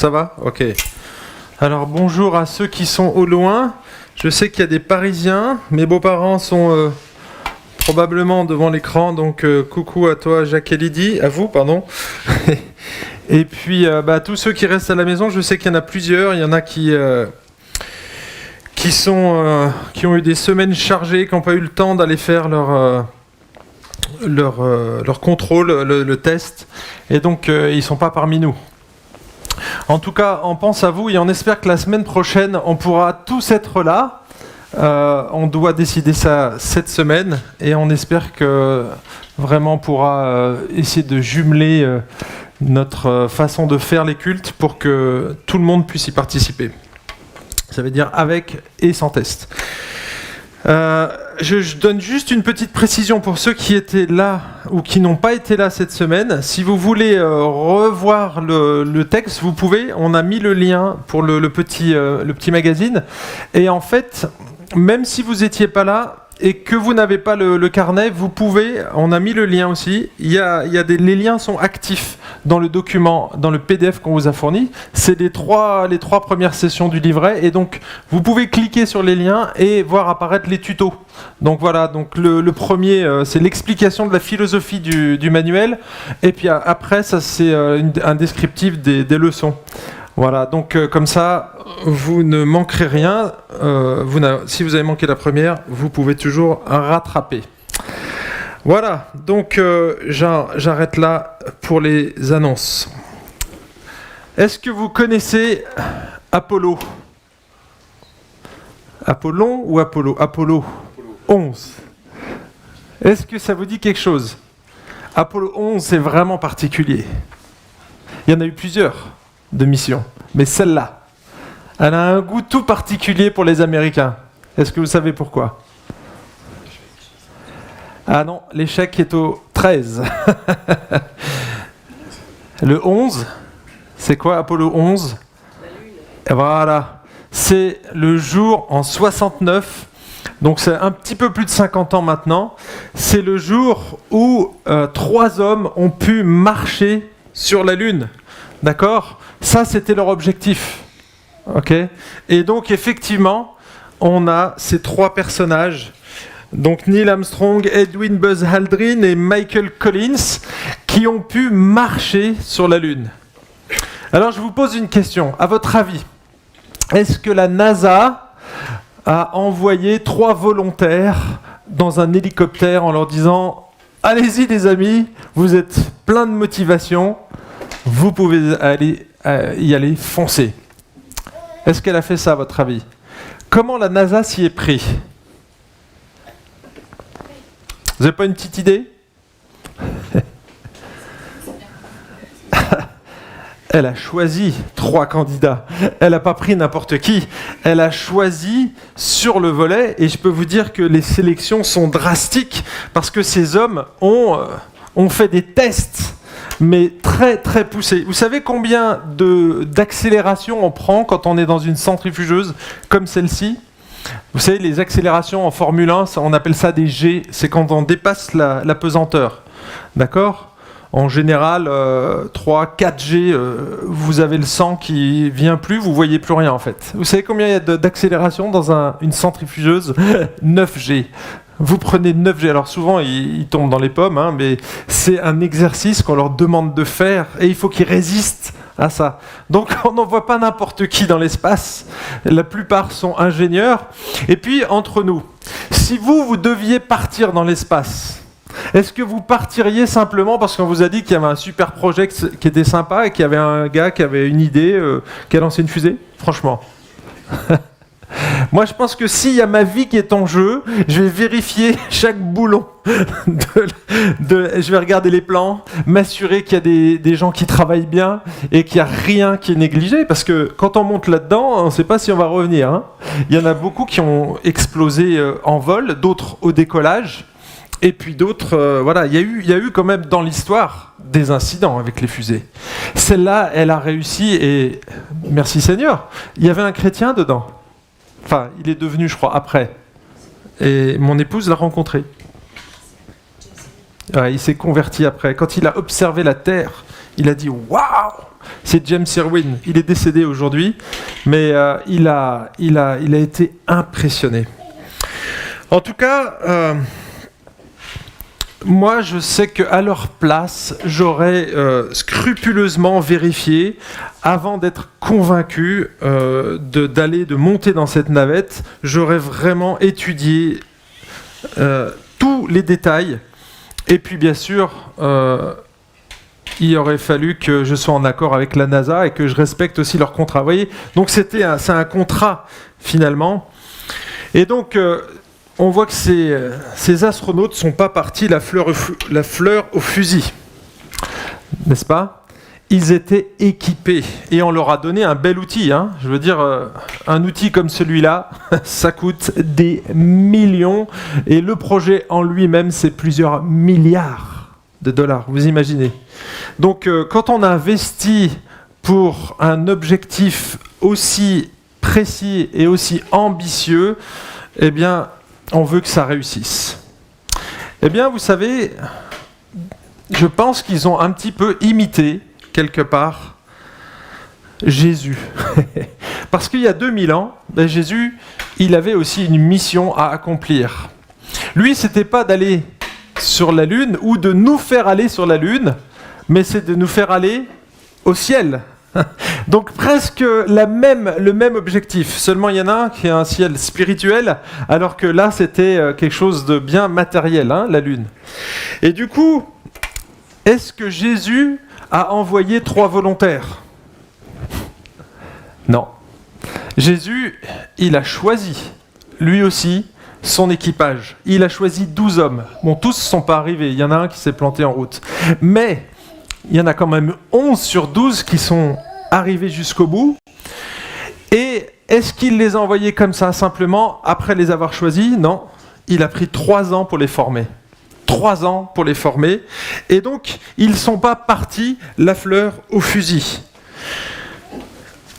Ça va? Ok. Alors bonjour à ceux qui sont au loin. Je sais qu'il y a des Parisiens. Mes beaux-parents sont probablement devant l'écran, donc coucou à toi Jacques et Lydie, à vous, pardon. Et puis tous ceux qui restent à la maison, je sais qu'il y en a plusieurs. Il y en a qui ont eu des semaines chargées, qui n'ont pas eu le temps d'aller faire leur contrôle, le test, et donc ils ne sont pas parmi nous. En tout cas, on pense à vous et on espère que la semaine prochaine, on pourra tous être là. On doit décider ça cette semaine et on espère que vraiment on pourra essayer de jumeler notre façon de faire les cultes pour que tout le monde puisse y participer. Ça veut dire avec et sans test. Je donne juste une petite précision pour ceux qui étaient là ou qui n'ont pas été là cette semaine. Si vous voulez revoir le texte, vous pouvez. On a mis le lien pour le petit magazine. Et en fait, même si vous n'étiez pas là et que vous n'avez pas le carnet, vous pouvez. On a mis le lien aussi. Les liens sont actifs dans le document, dans le PDF qu'on vous a fourni. C'est les trois premières sessions du livret. Et donc, vous pouvez cliquer sur les liens et voir apparaître les tutos. Donc voilà, donc le premier, c'est l'explication de la philosophie du manuel. Et puis après, ça c'est un descriptif des leçons. Voilà, donc comme ça, vous ne manquerez rien. Si vous avez manqué la première, vous pouvez toujours rattraper. Voilà, donc j'arrête là pour les annonces. Est-ce que vous connaissez Apollo? Apollon ou Apollo? Apollo 11. Est-ce que ça vous dit quelque chose? Apollo 11, c'est vraiment particulier. Il y en a eu plusieurs de missions, mais celle-là, elle a un goût tout particulier pour les Américains. Est-ce que vous savez pourquoi? Ah non, l'échec est au 13. Le 11, c'est quoi Apollo 11? Et voilà, c'est le jour en 69, donc c'est un petit peu plus de 50 ans maintenant. C'est le jour où 3 hommes ont pu marcher sur la Lune. D'accord? Ça, c'était leur objectif. Ok? Et donc, effectivement, on a ces 3 personnages. Donc Neil Armstrong, Edwin Buzz Aldrin et Michael Collins qui ont pu marcher sur la Lune. Alors je vous pose une question. À votre avis, est-ce que la NASA a envoyé 3 volontaires dans un hélicoptère en leur disant « Allez-y les amis, vous êtes plein de motivation, vous pouvez y aller foncer ». Est-ce qu'elle a fait ça à votre avis? Comment la NASA s'y est pris? Vous n'avez pas une petite idée? Elle a choisi 3 candidats. Elle n'a pas pris n'importe qui. Elle a choisi sur le volet. Et je peux vous dire que les sélections sont drastiques parce que ces hommes ont fait des tests, mais très très poussés. Vous savez combien d'accélération on prend quand on est dans une centrifugeuse comme celle-ci? Vous savez, les accélérations en Formule 1, on appelle ça des G, c'est quand on dépasse la pesanteur. D'accord? En général, 3, 4 G, vous avez le sang qui vient plus, vous voyez plus rien en fait. Vous savez combien il y a d'accélération dans une centrifugeuse? 9 G. Vous prenez 9 G, alors souvent ils tombent dans les pommes, hein, mais c'est un exercice qu'on leur demande de faire et il faut qu'ils résistent à ça. Donc on n'envoie pas n'importe qui dans l'espace, la plupart sont ingénieurs. Et puis entre nous, si vous deviez partir dans l'espace, est-ce que vous partiriez simplement parce qu'on vous a dit qu'il y avait un super projet qui était sympa et qu'il y avait un gars qui avait une idée, qui a lancé une fusée? Franchement. Moi, je pense que s'il y a ma vie qui est en jeu, je vais vérifier chaque boulon. Je vais regarder les plans, m'assurer qu'il y a des gens qui travaillent bien et qu'il n'y a rien qui est négligé. Parce que quand on monte là-dedans, on ne sait pas si on va revenir. Hein. Il y en a beaucoup qui ont explosé en vol, d'autres au décollage. Et puis d'autres, voilà, il y a eu quand même dans l'histoire des incidents avec les fusées. Celle-là, elle a réussi et merci Seigneur, il y avait un chrétien dedans. Enfin, il est devenu, je crois, après. Et mon épouse l'a rencontré. Ouais, il s'est converti après. Quand il a observé la Terre, Il a dit « Waouh !» C'est James Irwin, il est décédé aujourd'hui, mais il a été impressionné. En tout cas, moi je sais qu'à leur place, j'aurais scrupuleusement vérifié, avant d'être convaincu de monter dans cette navette, j'aurais vraiment étudié tous les détails, et puis bien sûr... il aurait fallu que je sois en accord avec la NASA et que je respecte aussi leur contrat. Vous voyez, donc c'est un contrat finalement. Et donc on voit que ces astronautes ne sont pas partis la fleur au fusil, n'est-ce pas ? Ils étaient équipés et on leur a donné un bel outil. Hein. Je veux dire, un outil comme celui-là, ça coûte des millions et le projet en lui-même, c'est plusieurs milliards de dollars, vous imaginez. Donc quand on investit pour un objectif aussi précis et aussi ambitieux, eh bien, on veut que ça réussisse. Eh bien, vous savez, je pense qu'ils ont un petit peu imité, quelque part, Jésus. Parce qu'il y a 2000 ans, Jésus, il avait aussi une mission à accomplir. Lui, c'était pas d'aller sur la Lune ou de nous faire aller sur la Lune, mais c'est de nous faire aller au ciel. Donc presque le même objectif. Seulement il y en a un qui est un ciel spirituel, alors que là c'était quelque chose de bien matériel, hein, la Lune. Et du coup, est-ce que Jésus a envoyé 3 volontaires ? Non. Jésus, il a choisi, lui aussi, son équipage. Il a choisi 12 hommes. Bon, tous ne sont pas arrivés. Il y en a un qui s'est planté en route. Mais il y en a quand même 11 sur 12 qui sont arrivés jusqu'au bout. Et est-ce qu'il les a envoyés comme ça, simplement, après les avoir choisis ? Non. Il a pris 3 ans pour les former. 3 ans pour les former. Et donc, ils ne sont pas partis la fleur au fusil.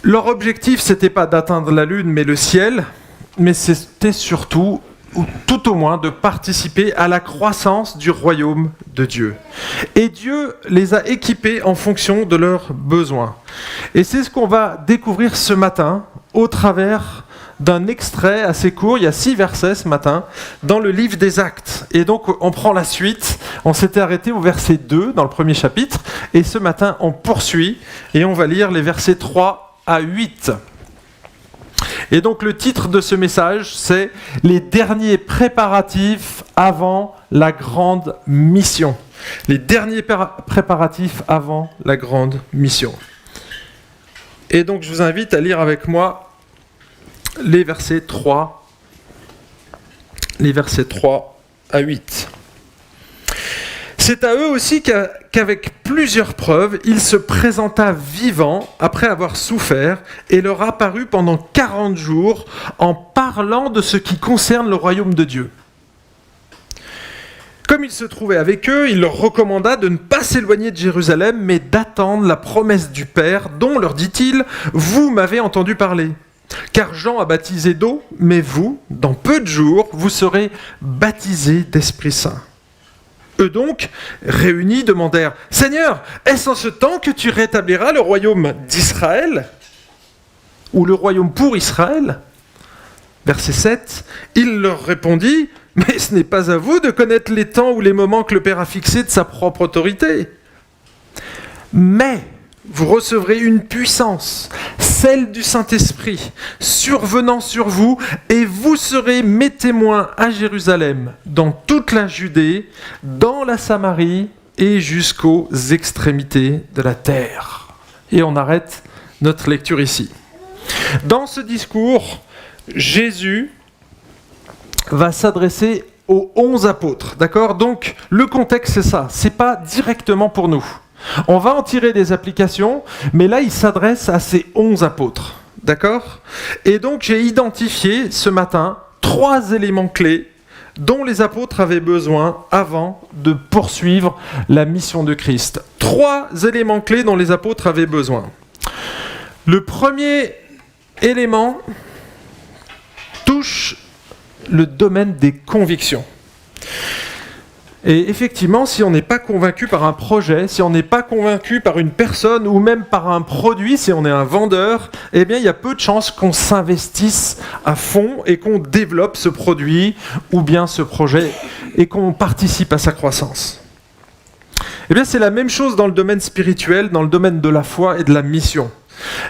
Leur objectif, ce n'était pas d'atteindre la Lune, mais le ciel. Mais c'était surtout, ou tout au moins, de participer à la croissance du royaume de Dieu. Et Dieu les a équipés en fonction de leurs besoins. Et c'est ce qu'on va découvrir ce matin au travers d'un extrait assez court, il y a 6 versets ce matin, dans le livre des Actes. Et donc on prend la suite, on s'était arrêté au verset 2 dans le premier chapitre, et ce matin on poursuit, et on va lire les versets 3 à 8. Et donc le titre de ce message, c'est « Les derniers préparatifs avant la grande mission ». Les derniers préparatifs avant la grande mission. Et donc je vous invite à lire avec moi les versets 3 à 8. C'est à eux aussi qu'avec plusieurs preuves, il se présenta vivant après avoir souffert et leur apparut pendant 40 jours en parlant de ce qui concerne le royaume de Dieu. Comme il se trouvait avec eux, il leur recommanda de ne pas s'éloigner de Jérusalem, mais d'attendre la promesse du Père, dont, leur dit-il, vous m'avez entendu parler. Car Jean a baptisé d'eau, mais vous, dans peu de jours, vous serez baptisés d'Esprit Saint. Eux donc, réunis, demandèrent « Seigneur, est-ce en ce temps que tu rétabliras le royaume d'Israël ?» Ou le royaume pour Israël ? Verset 7, il leur répondit « Mais ce n'est pas à vous de connaître les temps ou les moments que le Père a fixés de sa propre autorité. Mais vous recevrez une puissance, celle du Saint-Esprit, survenant sur vous, et vous serez mes témoins à Jérusalem, dans toute la Judée, dans la Samarie et jusqu'aux extrémités de la terre. » Et on arrête notre lecture ici. Dans ce discours, Jésus va s'adresser aux 11 apôtres, d'accord ? Donc, le contexte, c'est ça. C'est pas directement pour nous. On va en tirer des applications, mais là, il s'adresse à ces 11 apôtres, d'accord ? Et donc, j'ai identifié ce matin 3 éléments clés dont les apôtres avaient besoin avant de poursuivre la mission de Christ. 3 éléments clés dont les apôtres avaient besoin. Le premier élément touche le domaine des convictions. Et effectivement, si on n'est pas convaincu par un projet, si on n'est pas convaincu par une personne ou même par un produit, si on est un vendeur, eh bien, il y a peu de chances qu'on s'investisse à fond et qu'on développe ce produit ou bien ce projet et qu'on participe à sa croissance. Eh bien, c'est la même chose dans le domaine spirituel, dans le domaine de la foi et de la mission.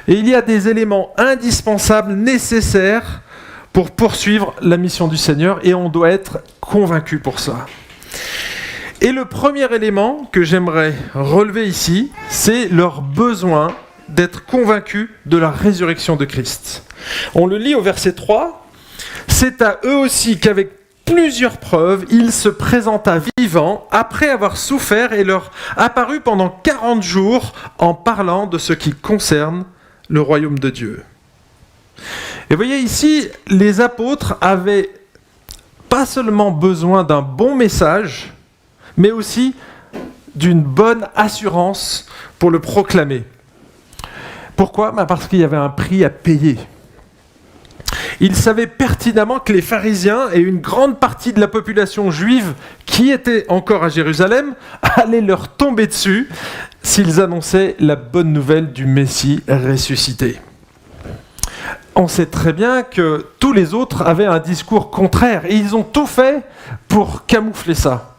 Et il y a des éléments indispensables, nécessaires pour poursuivre la mission du Seigneur et on doit être convaincu pour ça. Et le premier élément que j'aimerais relever ici, c'est leur besoin d'être convaincus de la résurrection de Christ. On le lit au verset 3. « C'est à eux aussi qu'avec plusieurs preuves, il se présenta vivant après avoir souffert et leur apparut pendant 40 jours en parlant de ce qui concerne le royaume de Dieu. » Et vous voyez ici, les apôtres avaient pas seulement besoin d'un bon message, mais aussi d'une bonne assurance pour le proclamer. Pourquoi ? Parce qu'il y avait un prix à payer. Ils savaient pertinemment que les pharisiens et une grande partie de la population juive qui était encore à Jérusalem allaient leur tomber dessus s'ils annonçaient la bonne nouvelle du Messie ressuscité. On sait très bien que tous les autres avaient un discours contraire et ils ont tout fait pour camoufler ça.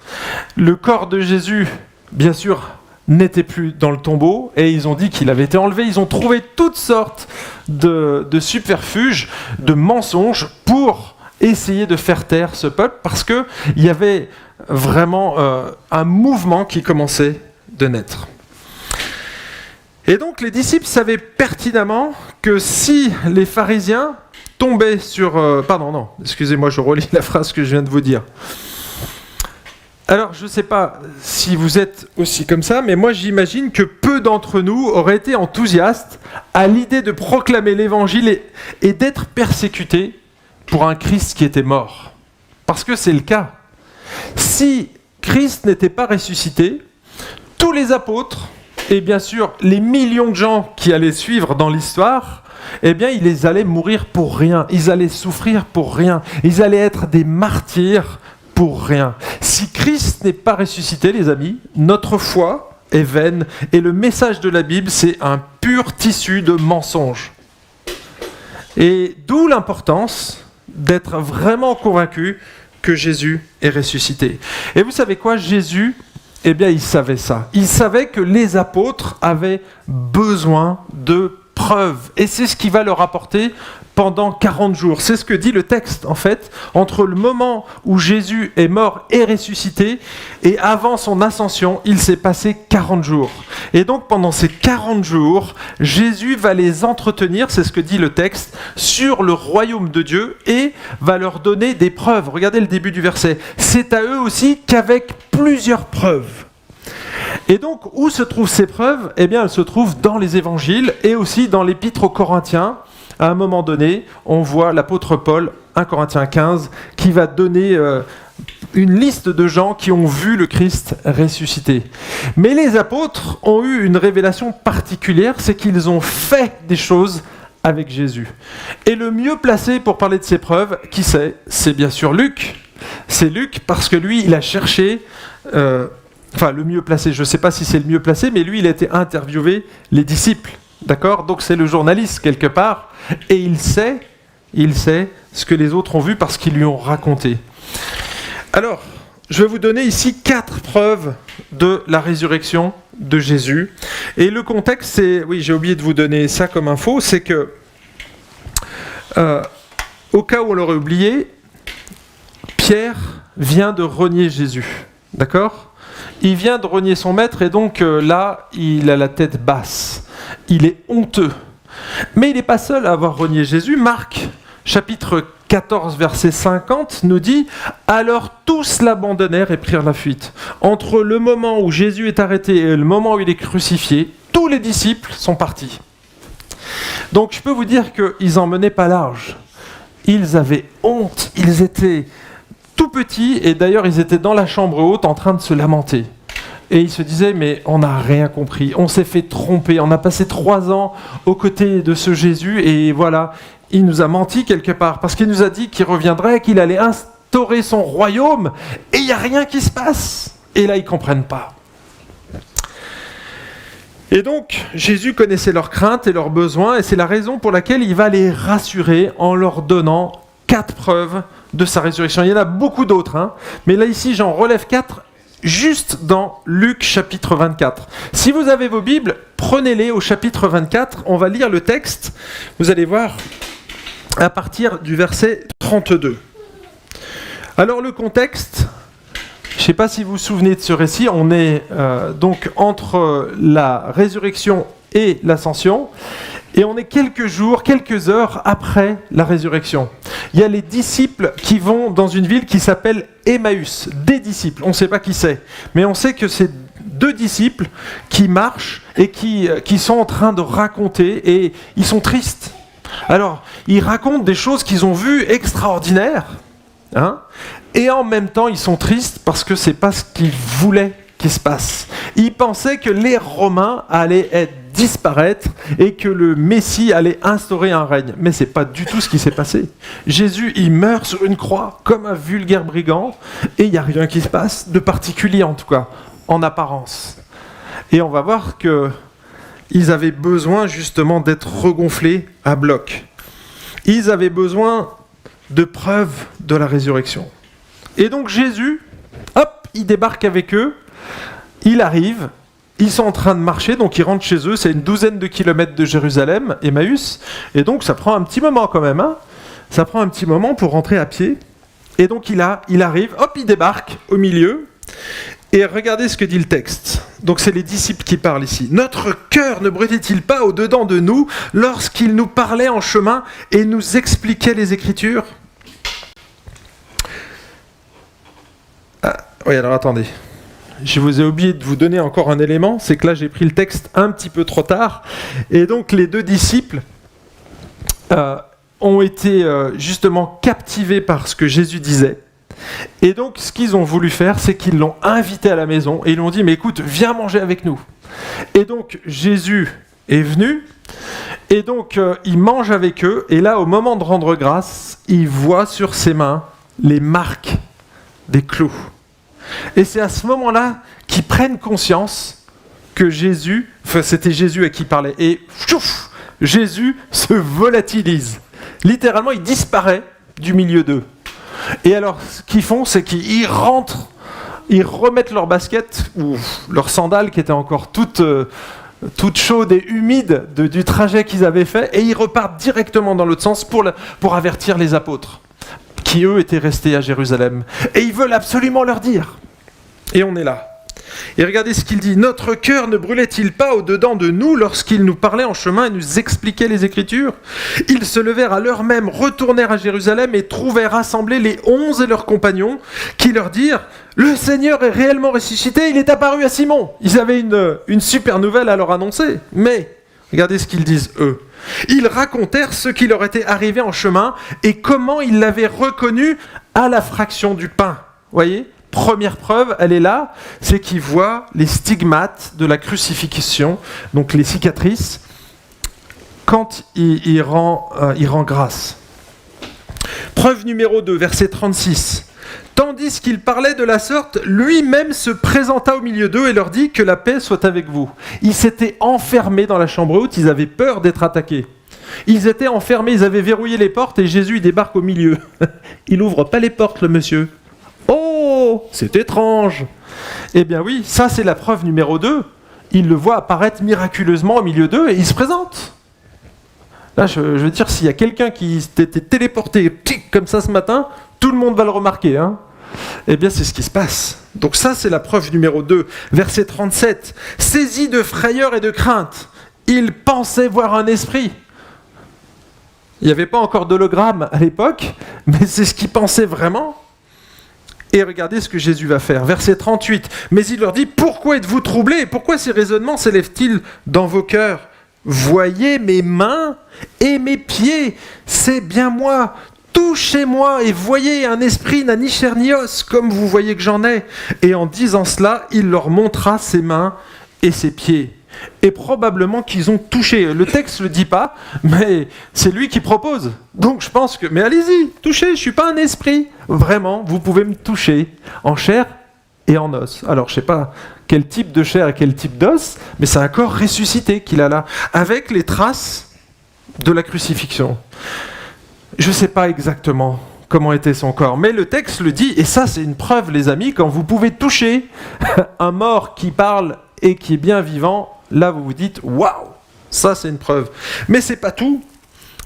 Le corps de Jésus, bien sûr, n'était plus dans le tombeau et ils ont dit qu'il avait été enlevé. Ils ont trouvé toutes sortes de subterfuges, de mensonges pour essayer de faire taire ce peuple parce qu'il y avait vraiment un mouvement qui commençait de naître. Et donc les disciples savaient pertinemment que si les pharisiens tombaient sur... excusez-moi, je relis la phrase que je viens de vous dire. Alors, je ne sais pas si vous êtes aussi comme ça, mais moi j'imagine que peu d'entre nous auraient été enthousiastes à l'idée de proclamer l'évangile et d'être persécutés pour un Christ qui était mort. Parce que c'est le cas. Si Christ n'était pas ressuscité, tous les apôtres, et bien sûr les millions de gens qui allaient suivre dans l'histoire, eh bien ils allaient mourir pour rien, ils allaient souffrir pour rien, ils allaient être des martyrs pour rien. Si Christ n'est pas ressuscité, les amis, notre foi est vaine et le message de la Bible, c'est un pur tissu de mensonges. Et d'où l'importance d'être vraiment convaincu que Jésus est ressuscité. Et vous savez quoi, Jésus, eh bien, il savait ça. Il savait que les apôtres avaient besoin de preuves. Et c'est ce qu'il va leur apporter pendant 40 jours. C'est ce que dit le texte, en fait. Entre le moment où Jésus est mort et ressuscité, et avant son ascension, il s'est passé 40 jours. Et donc, pendant ces 40 jours, Jésus va les entretenir, c'est ce que dit le texte, sur le royaume de Dieu, et va leur donner des preuves. Regardez le début du verset. C'est à eux aussi qu'avec plusieurs preuves. Et donc, où se trouvent ces preuves ? Eh bien, elles se trouvent dans les évangiles et aussi dans l'épître aux Corinthiens. À un moment donné, on voit l'apôtre Paul, 1 Corinthiens 15, qui va donner une liste de gens qui ont vu le Christ ressuscité. Mais les apôtres ont eu une révélation particulière, c'est qu'ils ont fait des choses avec Jésus. Et le mieux placé pour parler de ces preuves, qui c'est ? C'est bien sûr Luc. C'est Luc parce que lui, il a cherché... le mieux placé, je ne sais pas si c'est le mieux placé, mais lui, il a été interviewé les disciples, d'accord ? Donc c'est le journaliste, quelque part, et il sait ce que les autres ont vu parce qu'ils lui ont raconté. Alors, je vais vous donner ici 4 preuves de la résurrection de Jésus. Et le contexte, c'est... Oui, j'ai oublié de vous donner ça comme info, c'est que, au cas où on l'aurait oublié, Pierre vient de renier Jésus, d'accord ? Il vient de renier son maître et donc là, il a la tête basse. Il est honteux. Mais il n'est pas seul à avoir renié Jésus. Marc, chapitre 14, verset 50, nous dit « Alors tous l'abandonnèrent et prirent la fuite. » Entre le moment où Jésus est arrêté et le moment où il est crucifié, tous les disciples sont partis. Donc je peux vous dire qu'ils n'en menaient pas large. Ils avaient honte, ils étaient... tout petits, et d'ailleurs ils étaient dans la chambre haute en train de se lamenter. Et ils se disaient, mais on n'a rien compris, on s'est fait tromper, on a passé 3 ans aux côtés de ce Jésus, et voilà, il nous a menti quelque part, parce qu'il nous a dit qu'il reviendrait, qu'il allait instaurer son royaume, et il n'y a rien qui se passe. Et là, ils ne comprennent pas. Et donc, Jésus connaissait leurs craintes et leurs besoins, et c'est la raison pour laquelle il va les rassurer en leur donnant 4 preuves de sa résurrection. Il y en a beaucoup d'autres, mais là, ici, j'en relève 4, juste dans Luc chapitre 24. Si vous avez vos Bibles, prenez-les au chapitre 24, on va lire le texte, vous allez voir, à partir du verset 32. Alors, le contexte... Je ne sais pas si vous vous souvenez de ce récit, on est donc entre la résurrection et l'ascension, et on est quelques jours, quelques heures après la résurrection. Il y a les disciples qui vont dans une ville qui s'appelle Emmaüs, des disciples, on ne sait pas qui c'est, mais on sait que c'est 2 disciples qui marchent et qui sont en train de raconter, et ils sont tristes. Alors, ils racontent des choses qu'ils ont vues extraordinaires, et en même temps, ils sont tristes parce que c'est pas ce qu'ils voulaient qu'il se passe. Ils pensaient que les Romains allaient disparaître et que le Messie allait instaurer un règne. Mais c'est pas du tout ce qui s'est passé. Jésus, il meurt sur une croix comme un vulgaire brigand et il n'y a rien qui se passe, de particulier en tout cas, en apparence. Et on va voir qu'ils avaient besoin justement d'être regonflés à bloc. Ils avaient besoin de preuves de la résurrection. Et donc Jésus, hop, il débarque avec eux, il arrive, ils sont en train de marcher, donc ils rentrent chez eux, c'est une 12aine de kilomètres de Jérusalem, Emmaüs, et donc ça prend un petit moment quand même, ça prend un petit moment pour rentrer à pied, et donc il arrive, hop, il débarque au milieu, et regardez ce que dit le texte. Donc c'est les disciples qui parlent ici. « Notre cœur ne brûlait-il pas au-dedans de nous lorsqu'il nous parlait en chemin et nous expliquait les Écritures ?» Oui, alors attendez. Je vous ai oublié de vous donner encore un élément, c'est que là j'ai pris le texte un petit peu trop tard. Et donc les 2 disciples ont été justement captivés par ce que Jésus disait. Et donc ce qu'ils ont voulu faire, c'est qu'ils l'ont invité à la maison et ils lui ont dit « Mais écoute, viens manger avec nous ». Et donc Jésus est venu et donc il mange avec eux. Et là, au moment de rendre grâce, il voit sur ses mains les marques des clous. Et c'est à ce moment-là qu'ils prennent conscience que Jésus, c'était Jésus à qui il parlait, et chouf, Jésus se volatilise. Littéralement, il disparaît du milieu d'eux. Et alors, ce qu'ils font, c'est qu'ils rentrent, ils remettent leurs baskets, ou leurs sandales qui étaient encore toutes chaudes et humides du trajet qu'ils avaient fait, et ils repartent directement dans l'autre sens pour avertir les apôtres, qui eux étaient restés à Jérusalem. Et ils veulent absolument leur dire. Et on est là. Et regardez ce qu'il dit. « Notre cœur ne brûlait-il pas au-dedans de nous lorsqu'il nous parlait en chemin et nous expliquait les Écritures ? Ils se levèrent à l'heure même, retournèrent à Jérusalem et trouvèrent rassemblés les 11 et leurs compagnons qui leur dirent « Le Seigneur est réellement ressuscité, il est apparu à Simon !» Ils avaient une super nouvelle à leur annoncer. Mais, regardez ce qu'ils disent eux. Ils racontèrent ce qui leur était arrivé en chemin et comment ils l'avaient reconnu à la fraction du pain. Voyez ? Première preuve, elle est là, c'est qu'ils voient les stigmates de la crucifixion, donc les cicatrices, quand il rend grâce. Preuve numéro 2, verset 36. Tandis qu'il parlait de la sorte, lui-même se présenta au milieu d'eux et leur dit que la paix soit avec vous. Ils s'étaient enfermés dans la chambre haute, ils avaient peur d'être attaqués. Ils étaient enfermés, ils avaient verrouillé les portes et Jésus il débarque au milieu. Il n'ouvre pas les portes, le monsieur. Oh, c'est étrange. Eh bien oui, ça c'est la preuve numéro 2. Il le voit apparaître miraculeusement au milieu d'eux et il se présente. Là, je veux dire, s'il y a quelqu'un qui s'était téléporté comme ça ce matin, tout le monde va le remarquer. Eh bien, c'est ce qui se passe. Donc ça, c'est la preuve numéro 2. Verset 37. Saisi de frayeur et de crainte, il pensait voir un esprit. Il n'y avait pas encore d'hologramme à l'époque, mais c'est ce qu'il pensait vraiment. Et regardez ce que Jésus va faire. Verset 38. Mais il leur dit, pourquoi êtes-vous troublés ? Pourquoi ces raisonnements s'élèvent-ils dans vos cœurs ? Voyez mes mains et mes pieds, c'est bien moi. Touchez-moi et voyez, un esprit n'a ni chair ni os, comme vous voyez que j'en ai. Et en disant cela, il leur montra ses mains et ses pieds. et probablement qu'ils ont touché. Le texte ne le dit pas, mais c'est lui qui propose. Donc je pense que, mais allez-y, touchez, je ne suis pas un esprit. Vraiment, vous pouvez me toucher en chair et en os. Alors je ne sais pas quel type de chair et quel type d'os, mais c'est un corps ressuscité qu'il a là, avec les traces de la crucifixion. Je ne sais pas exactement comment était son corps, mais le texte le dit, et ça c'est une preuve les amis, quand vous pouvez toucher un mort qui parle et qui est bien vivant, là vous vous dites waouh, ça c'est une preuve. Mais c'est pas tout.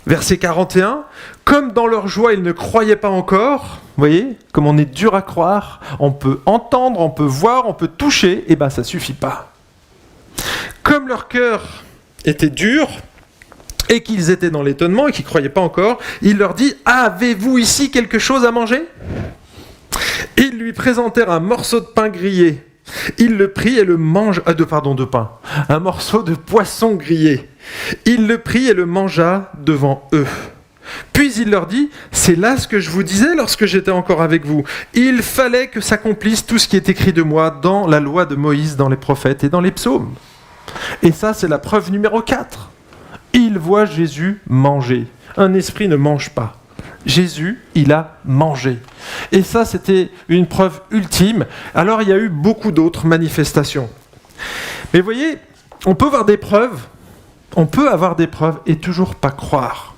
Verset 41, comme dans leur joie ils ne croyaient pas encore, vous voyez, comme on est dur à croire, on peut entendre, on peut voir, on peut toucher, et ben ça suffit pas. Comme leur cœur était dur, et qu'ils étaient dans l'étonnement et qu'ils ne croyaient pas encore, il leur dit « Avez-vous ici quelque chose à manger ?» Ils lui présentèrent un morceau de pain grillé. Il le prit et le mangea... de pain. Un morceau de poisson grillé. Il le prit et le mangea devant eux. Puis il leur dit « C'est là ce que je vous disais lorsque j'étais encore avec vous. Il fallait que s'accomplisse tout ce qui est écrit de moi dans la loi de Moïse, dans les prophètes et dans les psaumes. » Et ça, c'est la preuve numéro 4. Il voit Jésus manger. Un esprit ne mange pas. Jésus, il a mangé. Et ça, c'était une preuve ultime. Alors, il y a eu beaucoup d'autres manifestations. Mais vous voyez, on peut avoir des preuves et toujours pas croire.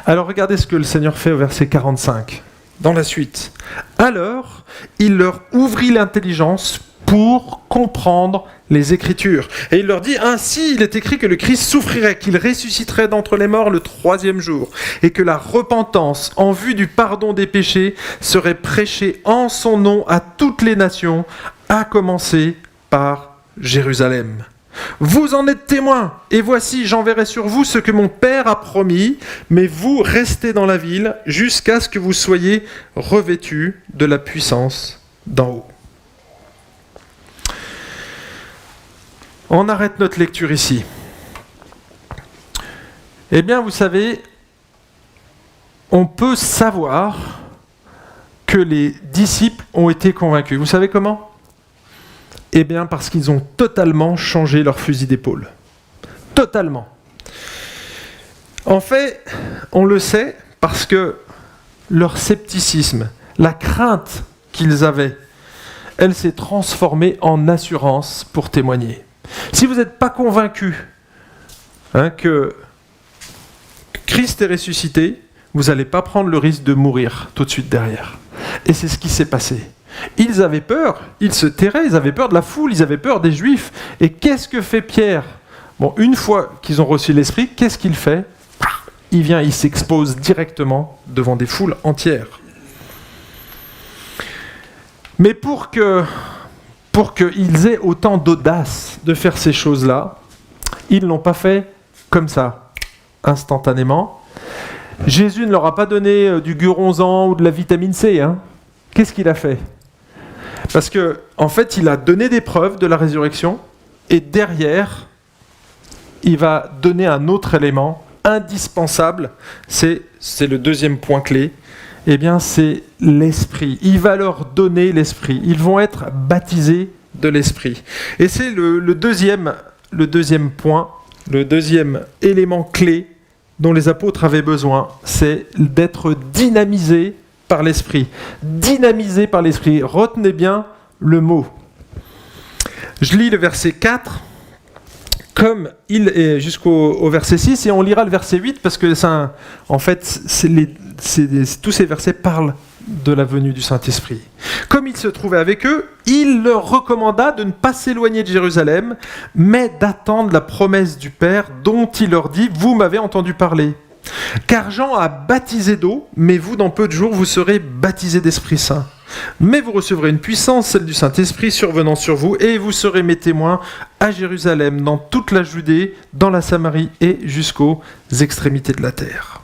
Alors, regardez ce que le Seigneur fait au verset 45, dans la suite. Alors, il leur ouvrit l'intelligence pour comprendre les Écritures. Et il leur dit, ainsi il est écrit que le Christ souffrirait, qu'il ressusciterait d'entre les morts le 3e jour, et que la repentance en vue du pardon des péchés serait prêchée en son nom à toutes les nations, à commencer par Jérusalem. Vous en êtes témoins, et voici, j'enverrai sur vous ce que mon Père a promis, mais vous restez dans la ville jusqu'à ce que vous soyez revêtus de la puissance d'en haut. On arrête notre lecture ici. Eh bien, vous savez, on peut savoir que les disciples ont été convaincus. Vous savez comment ? Eh bien, parce qu'ils ont totalement changé leur fusil d'épaule. Totalement. En fait, on le sait parce que leur scepticisme, la crainte qu'ils avaient, elle s'est transformée en assurance pour témoigner. Si vous n'êtes pas convaincu que Christ est ressuscité, vous n'allez pas prendre le risque de mourir tout de suite derrière. Et c'est ce qui s'est passé. Ils avaient peur, ils se terraient, ils avaient peur de la foule, ils avaient peur des Juifs. Et qu'est-ce que fait Pierre ? Bon, une fois qu'ils ont reçu l'Esprit, qu'est-ce qu'il fait ? Il vient, il s'expose directement devant des foules entières. Mais pour qu'ils aient autant d'audace de faire ces choses-là, ils ne l'ont pas fait comme ça, instantanément. Jésus ne leur a pas donné du guronzan ou de la vitamine C. Qu'est-ce qu'il a fait ? Parce qu'en fait, il a donné des preuves de la résurrection, et derrière, il va donner un autre élément indispensable, c'est le deuxième point clé, eh bien, c'est l'Esprit. Il va leur donner l'Esprit. Ils vont être baptisés de l'Esprit. Et c'est le deuxième point, le deuxième élément clé dont les apôtres avaient besoin, c'est d'être dynamisés par l'Esprit. Dynamisés par l'Esprit. Retenez bien le mot. Je lis le verset 4, comme il est jusqu'au verset 6, et on lira le verset 8, parce que tous ces versets parlent de la venue du Saint-Esprit. Comme il se trouvait avec eux, il leur recommanda de ne pas s'éloigner de Jérusalem, mais d'attendre la promesse du Père, dont il leur dit « Vous m'avez entendu parler. Car Jean a baptisé d'eau, mais vous, dans peu de jours, vous serez baptisés d'Esprit Saint. Mais vous recevrez une puissance, celle du Saint-Esprit, survenant sur vous, et vous serez mes témoins à Jérusalem, dans toute la Judée, dans la Samarie et jusqu'aux extrémités de la terre. »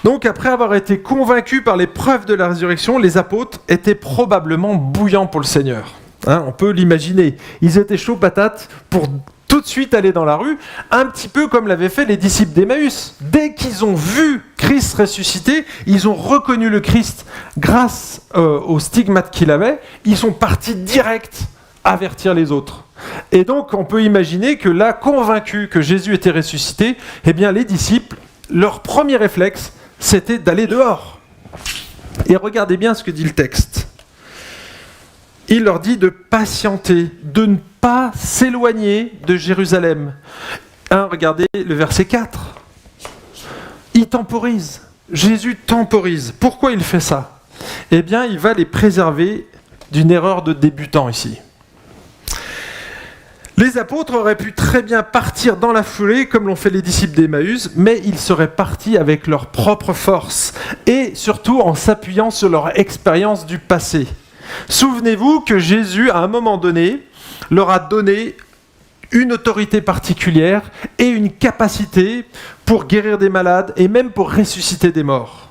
Donc, après avoir été convaincus par les preuves de la résurrection, les apôtres étaient probablement bouillants pour le Seigneur. On peut l'imaginer. Ils étaient chauds patates pour tout de suite aller dans la rue, un petit peu comme l'avaient fait les disciples d'Emmaüs. Dès qu'ils ont vu Christ ressuscité, ils ont reconnu le Christ grâce aux stigmates qu'il avait, ils sont partis direct avertir les autres. Et donc, on peut imaginer que là, convaincus que Jésus était ressuscité, eh bien, les disciples, leur premier réflexe, c'était d'aller dehors. Et regardez bien ce que dit le texte. Il leur dit de patienter, de ne pas s'éloigner de Jérusalem. Regardez le verset 4. Il temporise. Jésus temporise. Pourquoi il fait ça ? Eh bien, il va les préserver d'une erreur de débutant ici. Les apôtres auraient pu très bien partir dans la foulée, comme l'ont fait les disciples d'Emmaüs, mais ils seraient partis avec leur propre force, et surtout en s'appuyant sur leur expérience du passé. Souvenez-vous que Jésus, à un moment donné, leur a donné une autorité particulière et une capacité pour guérir des malades et même pour ressusciter des morts.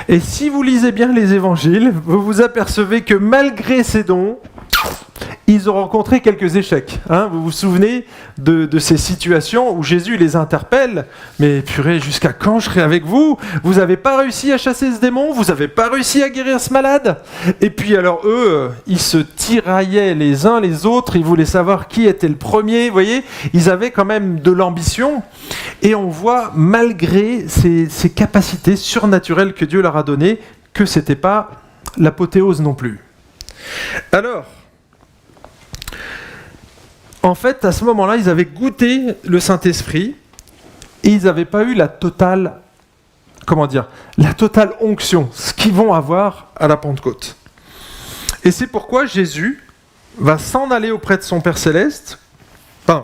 Et si vous lisez bien les évangiles, vous vous apercevez que malgré ces dons, ils ont rencontré quelques échecs. Vous vous souvenez de ces situations où Jésus les interpelle. Mais purée, jusqu'à quand je serai avec vous ? Vous n'avez pas réussi à chasser ce démon ? Vous n'avez pas réussi à guérir ce malade ? Et puis alors eux, ils se tiraillaient les uns les autres. Ils voulaient savoir qui était le premier. Vous voyez, ils avaient quand même de l'ambition. Et on voit, malgré ces capacités surnaturelles que Dieu leur a données, que ce n'était pas l'apothéose non plus. Alors, en fait, à ce moment-là, ils avaient goûté le Saint-Esprit et ils n'avaient pas eu la totale onction, ce qu'ils vont avoir à la Pentecôte. Et c'est pourquoi Jésus va s'en aller auprès de son Père Céleste.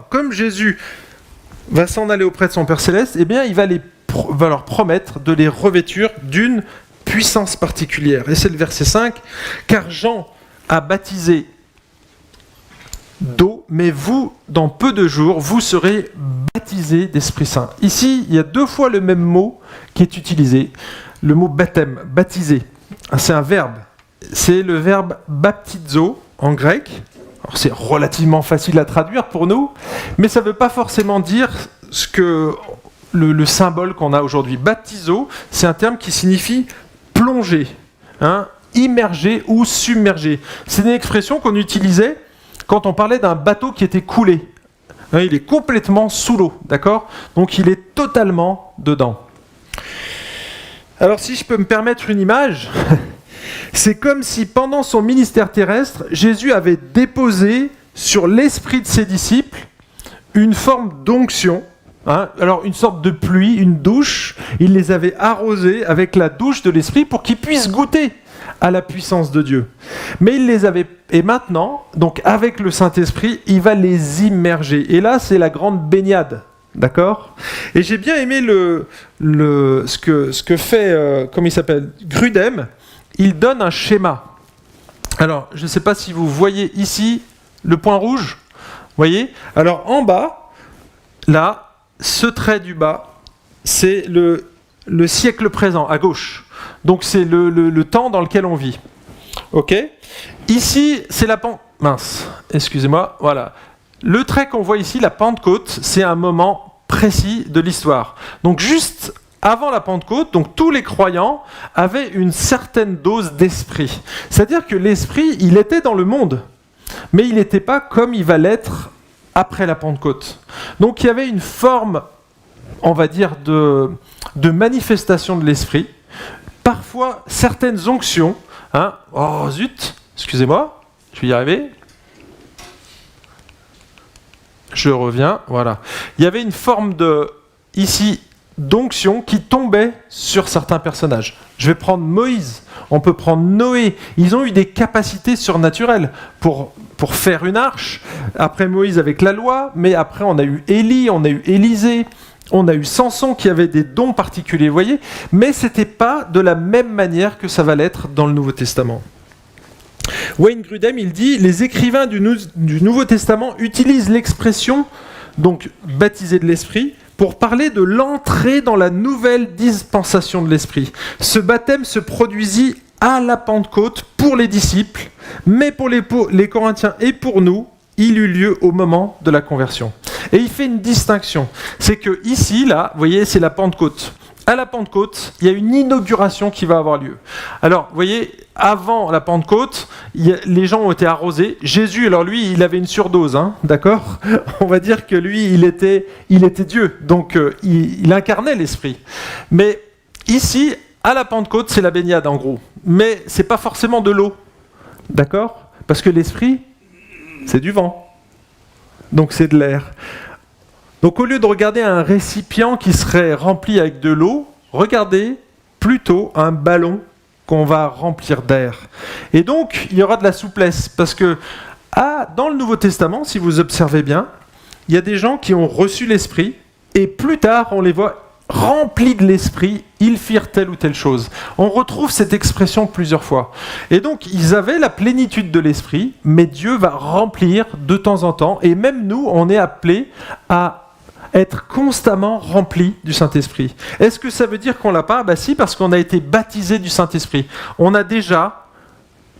Comme Jésus va s'en aller auprès de son Père Céleste, eh bien, il va leur promettre de les revêtir d'une puissance particulière. Et c'est le verset 5. « Car Jean a baptisé d'eau, mais vous, dans peu de jours, vous serez baptisés d'Esprit Saint. » Ici, il y a 2 fois le même mot qui est utilisé, le mot baptême, baptiser. C'est un verbe. C'est le verbe baptizo en grec. Alors, c'est relativement facile à traduire pour nous, mais ça ne veut pas forcément dire ce que le symbole qu'on a aujourd'hui. Baptizo, c'est un terme qui signifie plonger, immerger ou submerger. C'est une expression qu'on utilisait quand on parlait d'un bateau qui était coulé. Il est complètement sous l'eau, d'accord ? Donc il est totalement dedans. Alors si je peux me permettre une image, c'est comme si pendant son ministère terrestre, Jésus avait déposé sur l'esprit de ses disciples une forme d'onction, alors une sorte de pluie, une douche. Il les avait arrosés avec la douche de l'esprit pour qu'ils puissent goûter à la puissance de Dieu. Mais il les avait... Et maintenant, donc avec le Saint-Esprit, il va les immerger. Et là, c'est la grande baignade. D'accord ? Et j'ai bien aimé ce que fait, comment il s'appelle ? Grudem. Il donne un schéma. Alors, je ne sais pas si vous voyez ici le point rouge. Vous voyez ? Alors, en bas, là, ce trait du bas, c'est le siècle présent, à gauche. Donc c'est le temps dans lequel on vit. Ok ? Ici, c'est la Pentecôte. Mince, excusez-moi. Voilà. Le trait qu'on voit ici, la Pentecôte, c'est un moment précis de l'histoire. Donc juste avant la Pentecôte, donc tous les croyants avaient une certaine dose d'esprit. C'est-à-dire que l'esprit, il était dans le monde, mais il n'était pas comme il va l'être après la Pentecôte. Donc il y avait une forme, on va dire, de manifestation de l'esprit. Parfois, certaines onctions, oh zut, excusez-moi, je vais y arriver. Je reviens, voilà. Il y avait une forme d'onction qui tombait sur certains personnages. Je vais prendre Moïse, on peut prendre Noé. Ils ont eu des capacités surnaturelles pour faire une arche. Après Moïse avec la loi, mais après on a eu Élie, on a eu Élisée. On a eu Samson qui avait des dons particuliers, vous voyez, mais ce n'était pas de la même manière que ça va l'être dans le Nouveau Testament. Wayne Grudem, il dit « Les écrivains du Nouveau Testament utilisent l'expression, donc baptisé de l'Esprit, pour parler de l'entrée dans la nouvelle dispensation de l'Esprit. Ce baptême se produisit à la Pentecôte pour les disciples, mais pour les Corinthiens et pour nous, il eut lieu au moment de la conversion. » Et il fait une distinction. C'est que ici, là, vous voyez, c'est la Pentecôte. à la Pentecôte, il y a une inauguration qui va avoir lieu. Alors, vous voyez, avant la Pentecôte, les gens ont été arrosés. Jésus, alors lui, il avait une surdose, hein, d'accord ? On va dire que lui, il était Dieu, donc il incarnait l'Esprit. Mais ici, à la Pentecôte, c'est la baignade en gros. Mais c'est pas forcément de l'eau, d'accord ? Parce que l'Esprit, c'est du vent. Donc c'est de l'air. Donc au lieu de regarder un récipient qui serait rempli avec de l'eau, regardez plutôt un ballon qu'on va remplir d'air. Et donc il y aura de la souplesse, parce que dans le Nouveau Testament, si vous observez bien, il y a des gens qui ont reçu l'Esprit, et plus tard on les voit remplis de l'Esprit, ils firent telle ou telle chose. On retrouve cette expression plusieurs fois. Et donc, ils avaient la plénitude de l'Esprit, mais Dieu va remplir de temps en temps, et même nous, on est appelés à être constamment remplis du Saint-Esprit. Est-ce que ça veut dire qu'on l'a pas ? Ben si, parce qu'on a été baptisés du Saint-Esprit. On est déjà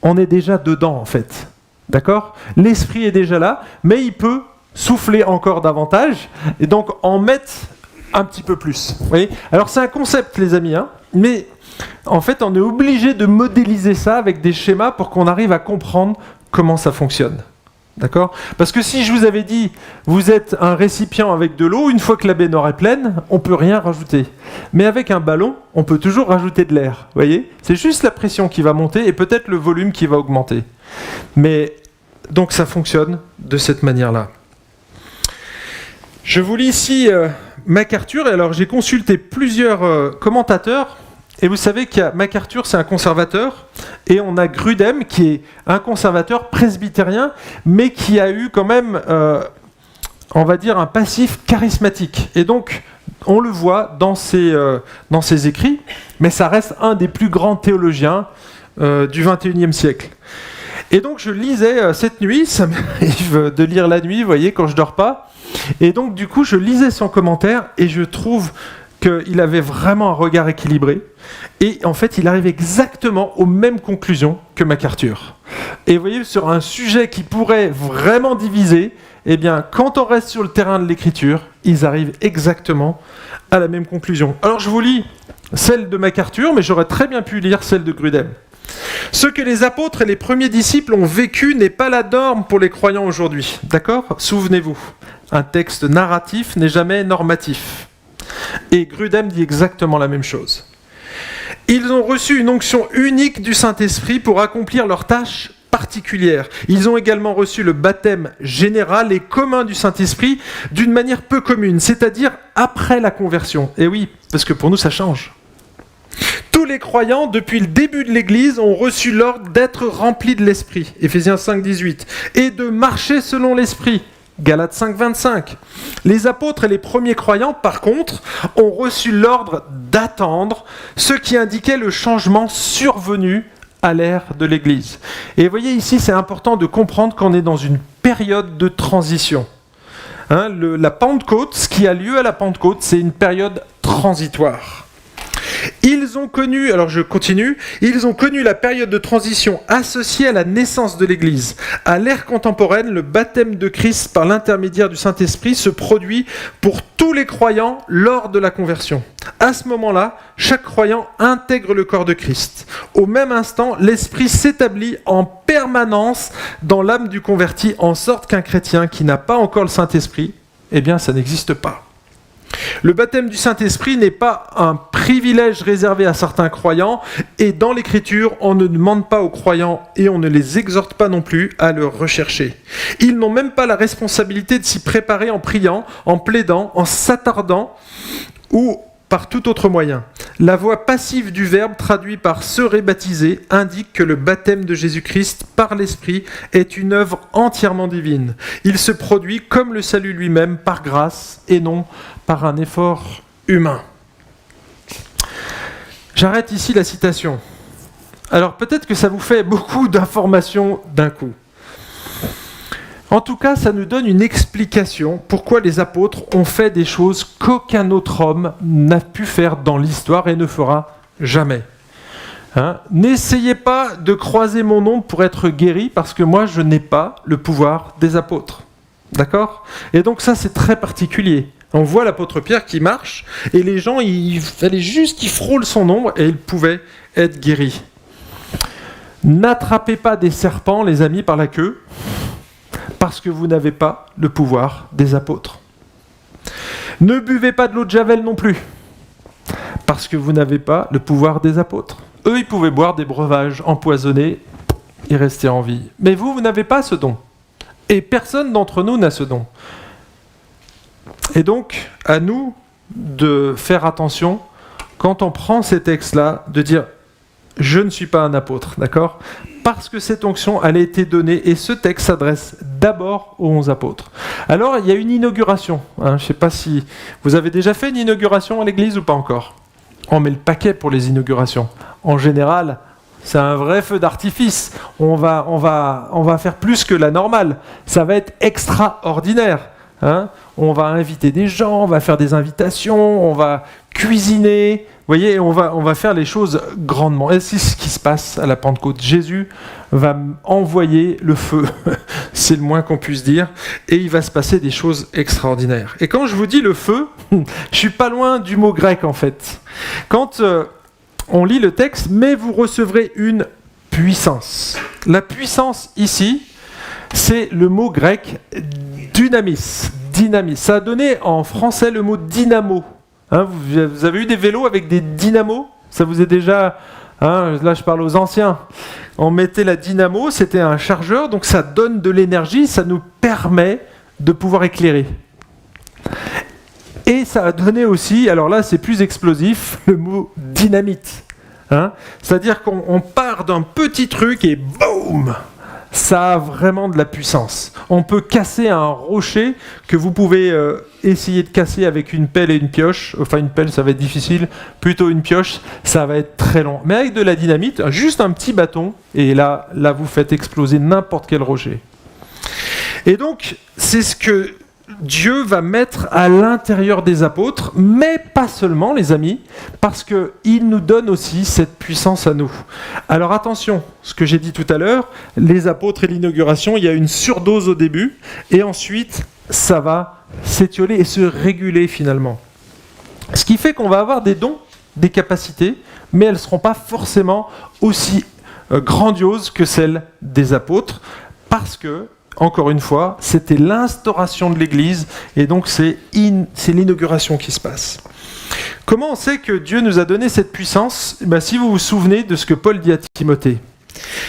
dedans, en fait. D'accord ? L'Esprit est déjà là, mais il peut souffler encore davantage, et donc en mettre un petit peu plus. Vous voyez ? Alors c'est un concept, les amis, hein, mais en fait on est obligé de modéliser ça avec des schémas pour qu'on arrive à comprendre comment ça fonctionne. D'accord ? Parce que si je vous avais dit, vous êtes un récipient avec de l'eau, une fois que la baignoire est pleine, on ne peut rien rajouter. Mais avec un ballon, on peut toujours rajouter de l'air. Vous voyez ? C'est juste la pression qui va monter et peut-être le volume qui va augmenter. Mais donc ça fonctionne de cette manière-là. Je vous lis ici MacArthur, et alors j'ai consulté plusieurs commentateurs, et vous savez qu'il y a MacArthur, c'est un conservateur, et on a Grudem, qui est un conservateur presbytérien, mais qui a eu quand même, on va dire, un passif charismatique. Et donc, on le voit dans ses écrits, mais ça reste un des plus grands théologiens du XXIe siècle. Et donc, je lisais cette nuit, ça m'arrive de lire la nuit, vous voyez, quand je dors pas. Et donc, du coup, je lisais son commentaire et je trouve qu'il avait vraiment un regard équilibré. Et en fait, il arrive exactement aux mêmes conclusions que MacArthur. Et vous voyez, sur un sujet qui pourrait vraiment diviser, eh bien, quand on reste sur le terrain de l'écriture, ils arrivent exactement à la même conclusion. Alors, je vous lis celle de MacArthur, mais j'aurais très bien pu lire celle de Grudem. Ce que les apôtres et les premiers disciples ont vécu n'est pas la norme pour les croyants aujourd'hui. D'accord ? Souvenez-vous, un texte narratif n'est jamais normatif. Et Grudem dit exactement la même chose. Ils ont reçu une onction unique du Saint-Esprit pour accomplir leurs tâches particulières. Ils ont également reçu le baptême général et commun du Saint-Esprit d'une manière peu commune, c'est-à-dire après la conversion. Et oui, parce que pour nous, ça change. Tous les croyants, depuis le début de l'Église, ont reçu l'ordre d'être remplis de l'Esprit, Éphésiens 5, 18, et de marcher selon l'Esprit, Galates 5, 25. Les apôtres et les premiers croyants, par contre, ont reçu l'ordre d'attendre, ce qui indiquait le changement survenu à l'ère de l'Église. Et vous voyez ici, c'est important de comprendre qu'on est dans une période de transition. La Pentecôte, ce qui a lieu à la Pentecôte, c'est une période transitoire. Ils ont connu, alors je continue, ils ont connu la période de transition associée à la naissance de l'Église. À l'ère contemporaine, le baptême de Christ par l'intermédiaire du Saint-Esprit se produit pour tous les croyants lors de la conversion. À ce moment-là, chaque croyant intègre le corps de Christ. Au même instant, l'Esprit s'établit en permanence dans l'âme du converti, en sorte qu'un chrétien qui n'a pas encore le Saint-Esprit, eh bien ça n'existe pas. Le baptême du Saint-Esprit n'est pas un privilège réservé à certains croyants, et dans l'Écriture, on ne demande pas aux croyants et on ne les exhorte pas non plus à le rechercher. Ils n'ont même pas la responsabilité de s'y préparer en priant, en plaidant, en s'attardant ou par tout autre moyen. La voix passive du verbe traduit par « serait baptisé » indique que le baptême de Jésus-Christ par l'Esprit est une œuvre entièrement divine. Il se produit comme le salut lui-même par grâce et non par un effort humain. J'arrête ici la citation. Alors peut-être que ça vous fait beaucoup d'informations d'un coup. En tout cas, ça nous donne une explication pourquoi les apôtres ont fait des choses qu'aucun autre homme n'a pu faire dans l'histoire et ne fera jamais. N'essayez pas de croiser mon nom pour être guéri, parce que moi, je n'ai pas le pouvoir des apôtres. D'accord ? Et donc ça, c'est très particulier. On voit l'apôtre Pierre qui marche, et les gens, il fallait juste qu'ils frôlent son ombre, et ils pouvaient être guéris. N'attrapez pas des serpents, les amis, par la queue, parce que vous n'avez pas le pouvoir des apôtres. Ne buvez pas de l'eau de Javel non plus, parce que vous n'avez pas le pouvoir des apôtres. Eux, ils pouvaient boire des breuvages empoisonnés et rester en vie. Mais vous n'avez pas ce don. Et personne d'entre nous n'a ce don. Et donc, à nous de faire attention, quand on prend ces textes-là, de dire « je ne suis pas un apôtre », d'accord ? Parce que cette onction, elle a été donnée, et ce texte s'adresse d'abord aux 11 apôtres. Alors, il y a une inauguration. Je ne sais pas si vous avez déjà fait une inauguration à l'église ou pas encore. On met le paquet pour les inaugurations. En général, c'est un vrai feu d'artifice. On va faire plus que la normale. Ça va être extraordinaire. On va inviter des gens, on va faire des invitations, on va cuisiner. Vous voyez, on va faire les choses grandement. Et c'est ce qui se passe à la Pentecôte. Jésus va envoyer le feu, c'est le moins qu'on puisse dire, et il va se passer des choses extraordinaires. Et quand je vous dis le feu, je suis pas loin du mot grec en fait. Quand on lit le texte, mais vous recevrez une puissance. La puissance ici, c'est le mot grec dynamis. Dynamis. Ça a donné en français le mot dynamo. Vous avez eu des vélos avec des dynamos ? Ça vous est déjà... là, je parle aux anciens. On mettait la dynamo, c'était un chargeur, donc ça donne de l'énergie, ça nous permet de pouvoir éclairer. Et ça a donné aussi, alors là, c'est plus explosif, le mot dynamite. C'est-à-dire qu'on part d'un petit truc et boum ! Ça a vraiment de la puissance. On peut casser un rocher que vous pouvez essayer de casser avec une pelle et une pioche. Enfin, une pelle, ça va être difficile. Plutôt une pioche, ça va être très long. Mais avec de la dynamite, juste un petit bâton, et là vous faites exploser n'importe quel rocher. Et donc, c'est ce que Dieu va mettre à l'intérieur des apôtres, mais pas seulement, les amis, parce qu'il nous donne aussi cette puissance à nous. Alors attention, ce que j'ai dit tout à l'heure, les apôtres et l'inauguration, il y a une surdose au début, et ensuite, ça va s'étioler et se réguler finalement. Ce qui fait qu'on va avoir des dons, des capacités, mais elles ne seront pas forcément aussi grandioses que celles des apôtres, parce que encore une fois, c'était l'instauration de l'Église, et donc c'est l'inauguration qui se passe. Comment on sait que Dieu nous a donné cette puissance ? Si vous vous souvenez de ce que Paul dit à Timothée.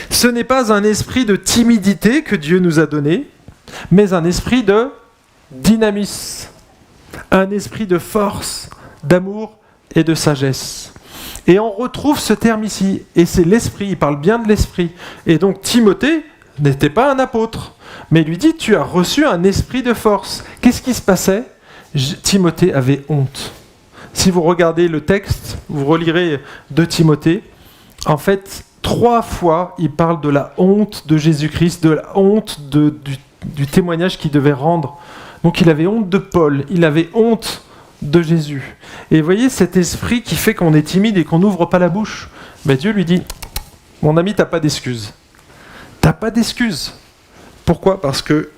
Ce n'est pas un esprit de timidité que Dieu nous a donné, mais un esprit de dynamisme, un esprit de force, d'amour et de sagesse. Et on retrouve ce terme ici, et c'est l'esprit, il parle bien de l'esprit. Et donc Timothée n'était pas un apôtre, mais il lui dit, tu as reçu un esprit de force. Qu'est-ce qui se passait ? Timothée avait honte. Si vous regardez le texte, vous relirez de Timothée, en fait, 3 fois, il parle de la honte de Jésus-Christ, de la honte du témoignage qu'il devait rendre. Donc il avait honte de Paul, il avait honte de Jésus. Et vous voyez, cet esprit qui fait qu'on est timide et qu'on n'ouvre pas la bouche, Dieu lui dit, mon ami, t'as pas d'excuse. T'as pas d'excuse. Pourquoi ? Parce que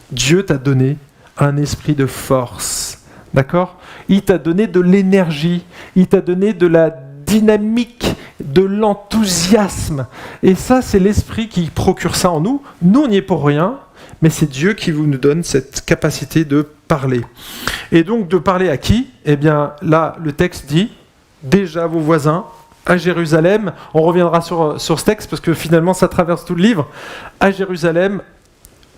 Dieu t'a donné un esprit de force. D'accord ? Il t'a donné de l'énergie, il t'a donné de la dynamique, de l'enthousiasme. Et ça, c'est l'esprit qui procure ça en nous. Nous, on n'y est pour rien, mais c'est Dieu qui nous donne cette capacité de parler. Et donc, de parler à qui ? Là, le texte dit, déjà vos voisins, à Jérusalem, on reviendra sur ce texte, parce que finalement, ça traverse tout le livre, à Jérusalem,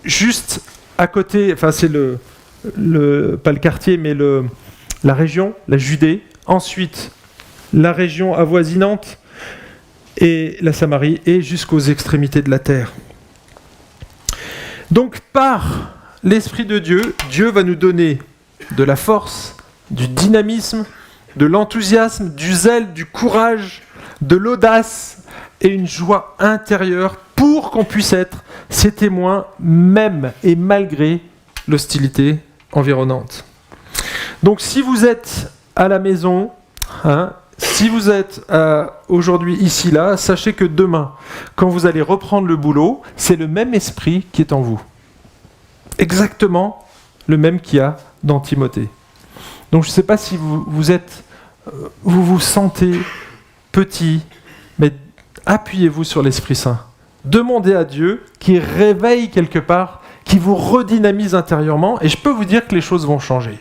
juste à côté, c'est pas le quartier, mais la région, la Judée, ensuite la région avoisinante et la Samarie, et jusqu'aux extrémités de la terre. Donc par l'Esprit de Dieu, Dieu va nous donner de la force, du dynamisme, de l'enthousiasme, du zèle, du courage, de l'audace et une joie intérieure pour qu'on puisse être ses témoins, même et malgré l'hostilité environnante. Donc si vous êtes à la maison, si vous êtes aujourd'hui ici, là, sachez que demain, quand vous allez reprendre le boulot, c'est le même esprit qui est en vous. Exactement le même qu'il y a dans Timothée. Donc je ne sais pas si vous vous sentez petit, mais appuyez-vous sur l'Esprit Saint. Demandez à Dieu qui réveille quelque part, qui vous redynamise intérieurement, et je peux vous dire que les choses vont changer.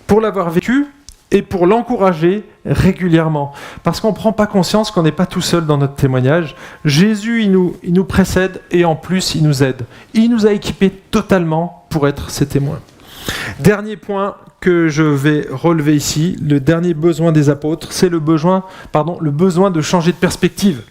Pour l'avoir vécu et pour l'encourager régulièrement. Parce qu'on ne prend pas conscience qu'on n'est pas tout seul dans notre témoignage. Jésus, il nous précède et en plus, il nous aide. Il nous a équipés totalement pour être ses témoins. Dernier point que je vais relever ici, le dernier besoin des apôtres, c'est le besoin de changer de perspective.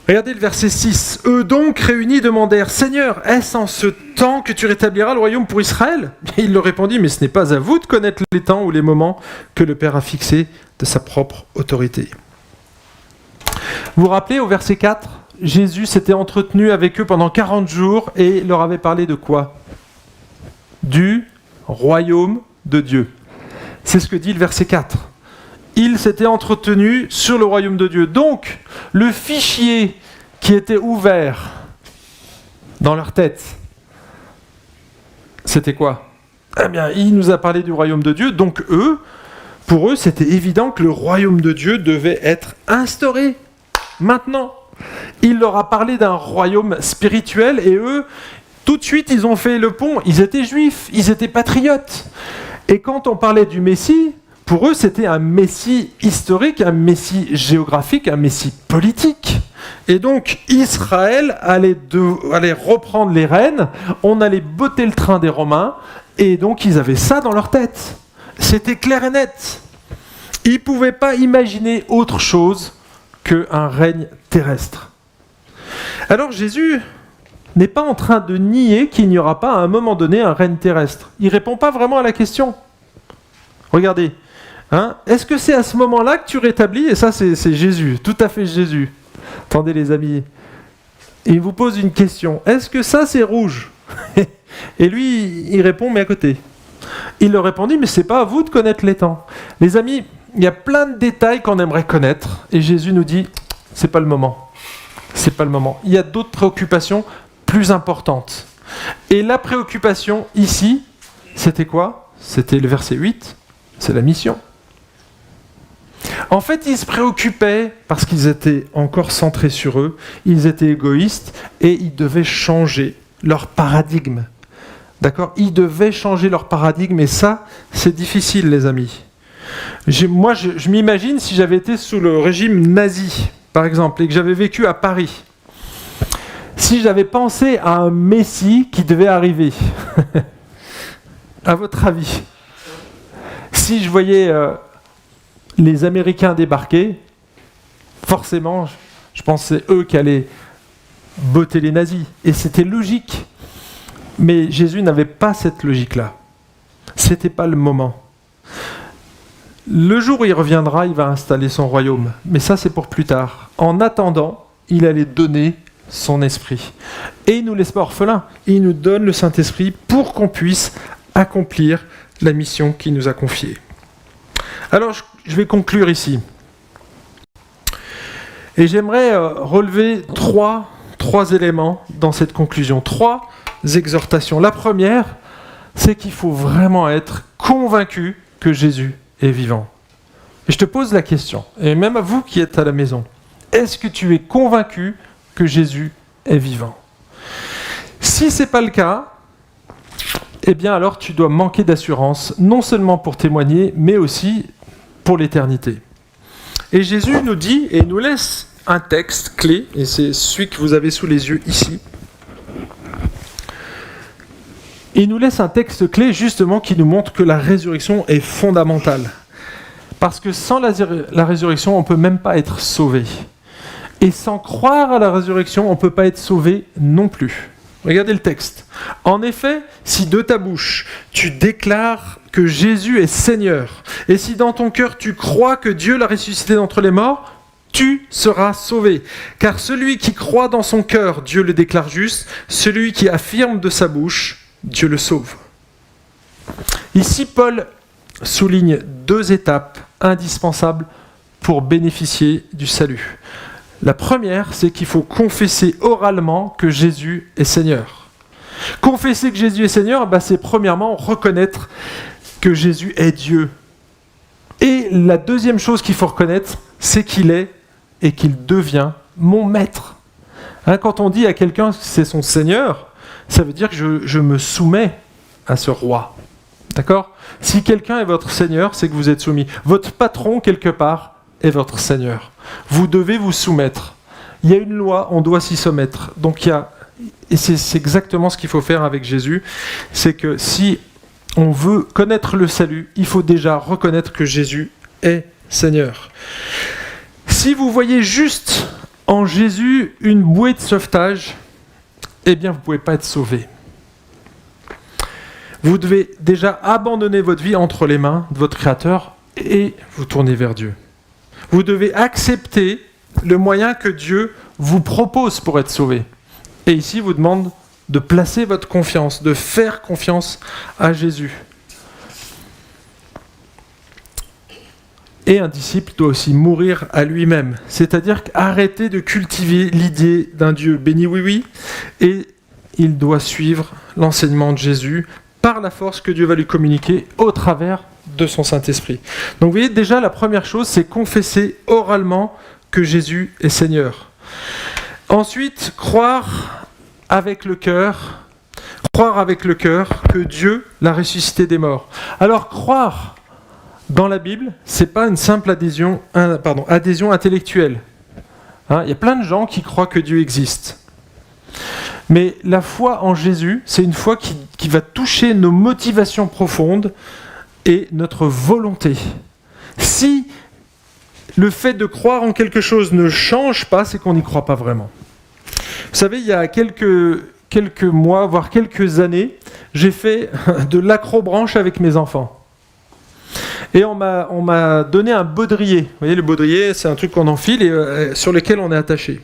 Regardez le verset 6. « Eux donc, réunis, demandèrent « Seigneur, est-ce en ce temps que tu rétabliras le royaume pour Israël ?» Et il leur répondit « Mais ce n'est pas à vous de connaître les temps ou les moments que le Père a fixés de sa propre autorité. » Vous vous rappelez au verset 4, Jésus s'était entretenu avec eux pendant 40 jours et leur avait parlé de quoi ? Du royaume de Dieu. C'est ce que dit le verset 4. Il s'était entretenu sur le royaume de Dieu. Donc, le fichier qui était ouvert dans leur tête, c'était quoi ? Eh bien, il nous a parlé du royaume de Dieu, donc pour eux, c'était évident que le royaume de Dieu devait être instauré maintenant. Il leur a parlé d'un royaume spirituel et eux, tout de suite, ils ont fait le pont. Ils étaient juifs, ils étaient patriotes. Et quand on parlait du Messie, pour eux, c'était un Messie historique, un Messie géographique, un Messie politique. Et donc, Israël allait reprendre les rênes, on allait botter le train des Romains, et donc ils avaient ça dans leur tête. C'était clair et net. Ils ne pouvaient pas imaginer autre chose qu'un règne terrestre. Alors Jésus n'est pas en train de nier qu'il n'y aura pas à un moment donné un règne terrestre. Il ne répond pas vraiment à la question. Regardez. Est-ce que c'est à ce moment-là que tu rétablis ? Et ça, c'est Jésus, tout à fait Jésus. Attendez les amis. Il vous pose une question. Est-ce que ça, c'est rouge ? Et lui, il répond, mais à côté. Il leur répondit, mais c'est pas à vous de connaître les temps. Les amis, il y a plein de détails qu'on aimerait connaître. Et Jésus nous dit, c'est pas le moment. C'est pas le moment. Il y a d'autres préoccupations plus importantes. Et la préoccupation ici, c'était quoi ? C'était le verset 8. C'est la mission. En fait, ils se préoccupaient parce qu'ils étaient encore centrés sur eux, ils étaient égoïstes et ils devaient changer leur paradigme. D'accord ? Ils devaient changer leur paradigme et ça, c'est difficile, les amis. Moi, je m'imagine si j'avais été sous le régime nazi, par exemple, et que j'avais vécu à Paris. Si j'avais pensé à un Messie qui devait arriver, à votre avis ? Si je voyais les Américains débarquer, forcément, je pensais eux qui allaient botter les nazis. Et c'était logique. Mais Jésus n'avait pas cette logique-là. C'était pas le moment. Le jour où il reviendra, il va installer son royaume. Mais ça, c'est pour plus tard. En attendant, il allait donner son esprit. Et il ne nous laisse pas orphelins. Il nous donne le Saint-Esprit pour qu'on puisse accomplir la mission qu'il nous a confiée. Alors, je vais conclure ici. Et j'aimerais relever trois éléments dans cette conclusion. 3 exhortations. La première, c'est qu'il faut vraiment être convaincu que Jésus est vivant. Et je te pose la question, et même à vous qui êtes à la maison, est-ce que tu es convaincu que Jésus est vivant ? Si ce n'est pas le cas, eh bien alors tu dois manquer d'assurance, non seulement pour témoigner, mais aussi pour l'éternité. Et Jésus nous dit, et nous laisse un texte clé, et c'est celui que vous avez sous les yeux ici. Il nous laisse un texte clé justement qui nous montre que la résurrection est fondamentale. Parce que sans la résurrection, on ne peut même pas être sauvé. Et sans croire à la résurrection, on ne peut pas être sauvé non plus. Regardez le texte. En effet, si de ta bouche, tu déclares que Jésus est Seigneur, et si dans ton cœur tu crois que Dieu l'a ressuscité d'entre les morts, tu seras sauvé. Car celui qui croit dans son cœur, Dieu le déclare juste, celui qui affirme de sa bouche, Dieu le sauve. Ici, Paul souligne 2 étapes indispensables pour bénéficier du salut. La première, c'est qu'il faut confesser oralement que Jésus est Seigneur. Confesser que Jésus est Seigneur, c'est premièrement reconnaître que Jésus est Dieu. Et la deuxième chose qu'il faut reconnaître, c'est qu'il est et qu'il devient mon maître. Quand on dit à quelqu'un que c'est son Seigneur, ça veut dire que je me soumets à ce roi. D'accord ? Si quelqu'un est votre Seigneur, c'est que vous êtes soumis. Votre patron, quelque part, est votre Seigneur. Vous devez vous soumettre. Il y a une loi, on doit s'y soumettre. Donc et c'est exactement ce qu'il faut faire avec Jésus. C'est que si on veut connaître le salut, il faut déjà reconnaître que Jésus est Seigneur. Si vous voyez juste en Jésus une bouée de sauvetage, eh bien vous ne pouvez pas être sauvé. Vous devez déjà abandonner votre vie entre les mains de votre Créateur et vous tourner vers Dieu. Vous devez accepter le moyen que Dieu vous propose pour être sauvé. Et ici, il vous demande de placer votre confiance, de faire confiance à Jésus. Et un disciple doit aussi mourir à lui-même, c'est-à-dire arrêter de cultiver l'idée d'un Dieu béni oui, et il doit suivre l'enseignement de Jésus par la force que Dieu va lui communiquer au travers de son Saint-Esprit. Donc vous voyez, déjà la première chose, c'est confesser oralement que Jésus est Seigneur. Ensuite, croire avec le cœur que Dieu l'a ressuscité des morts. Alors croire dans la Bible, c'est pas une simple adhésion intellectuelle. Il y a plein de gens qui croient que Dieu existe. Mais la foi en Jésus, c'est une foi qui va toucher nos motivations profondes et notre volonté. Si le fait de croire en quelque chose ne change pas, c'est qu'on n'y croit pas vraiment. Vous savez, il y a quelques mois, voire quelques années, j'ai fait de l'acrobranche avec mes enfants. Et on m'a donné un baudrier. Vous voyez, le baudrier, c'est un truc qu'on enfile et sur lequel on est attaché.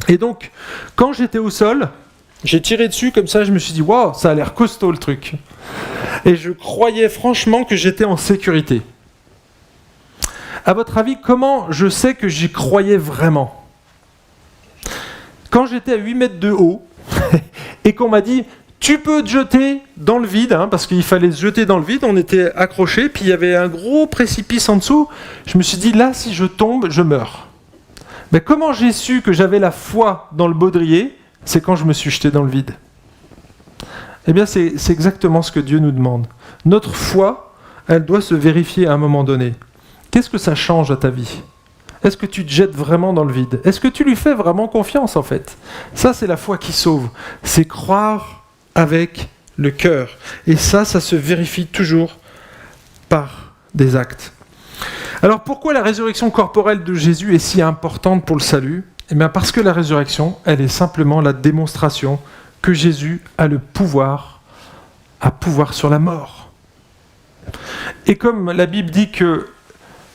Et donc, quand j'étais au sol, j'ai tiré dessus comme ça, je me suis dit, waouh, ça a l'air costaud le truc. Et je croyais franchement que j'étais en sécurité. À votre avis, comment je sais que j'y croyais vraiment ? Quand j'étais à 8 mètres de haut, et qu'on m'a dit, tu peux te jeter dans le vide, parce qu'il fallait se jeter dans le vide, on était accrochés, puis il y avait un gros précipice en dessous, je me suis dit, là, si je tombe, je meurs. Mais comment j'ai su que j'avais la foi dans le baudrier ? C'est quand je me suis jeté dans le vide. Eh bien, c'est exactement ce que Dieu nous demande. Notre foi, elle doit se vérifier à un moment donné. Qu'est-ce que ça change à ta vie ? Est-ce que tu te jettes vraiment dans le vide ? Est-ce que tu lui fais vraiment confiance, en fait ? Ça, c'est la foi qui sauve. C'est croire avec le cœur. Et ça se vérifie toujours par des actes. Alors pourquoi la résurrection corporelle de Jésus est si importante pour le salut ? Eh bien parce que la résurrection, elle est simplement la démonstration que Jésus a le pouvoir sur la mort. Et comme la Bible dit que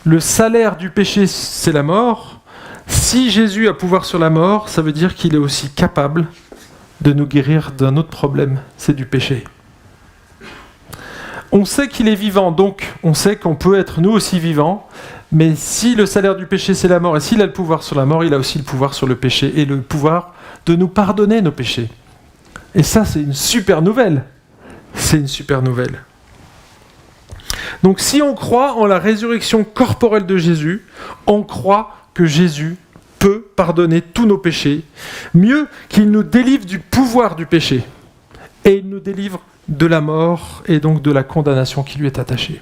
le salaire du péché, c'est la mort, si Jésus a pouvoir sur la mort, ça veut dire qu'il est aussi capable de nous guérir d'un autre problème, c'est du péché. On sait qu'il est vivant, donc on sait qu'on peut être nous aussi vivants, mais si le salaire du péché c'est la mort, et s'il a le pouvoir sur la mort, il a aussi le pouvoir sur le péché, et le pouvoir de nous pardonner nos péchés. Et ça, c'est une super nouvelle. C'est une super nouvelle. Donc si on croit en la résurrection corporelle de Jésus, on croit que Jésus peut pardonner tous nos péchés, mieux qu'il nous délivre du pouvoir du péché, et il nous délivre de la mort et donc de la condamnation qui lui est attachée.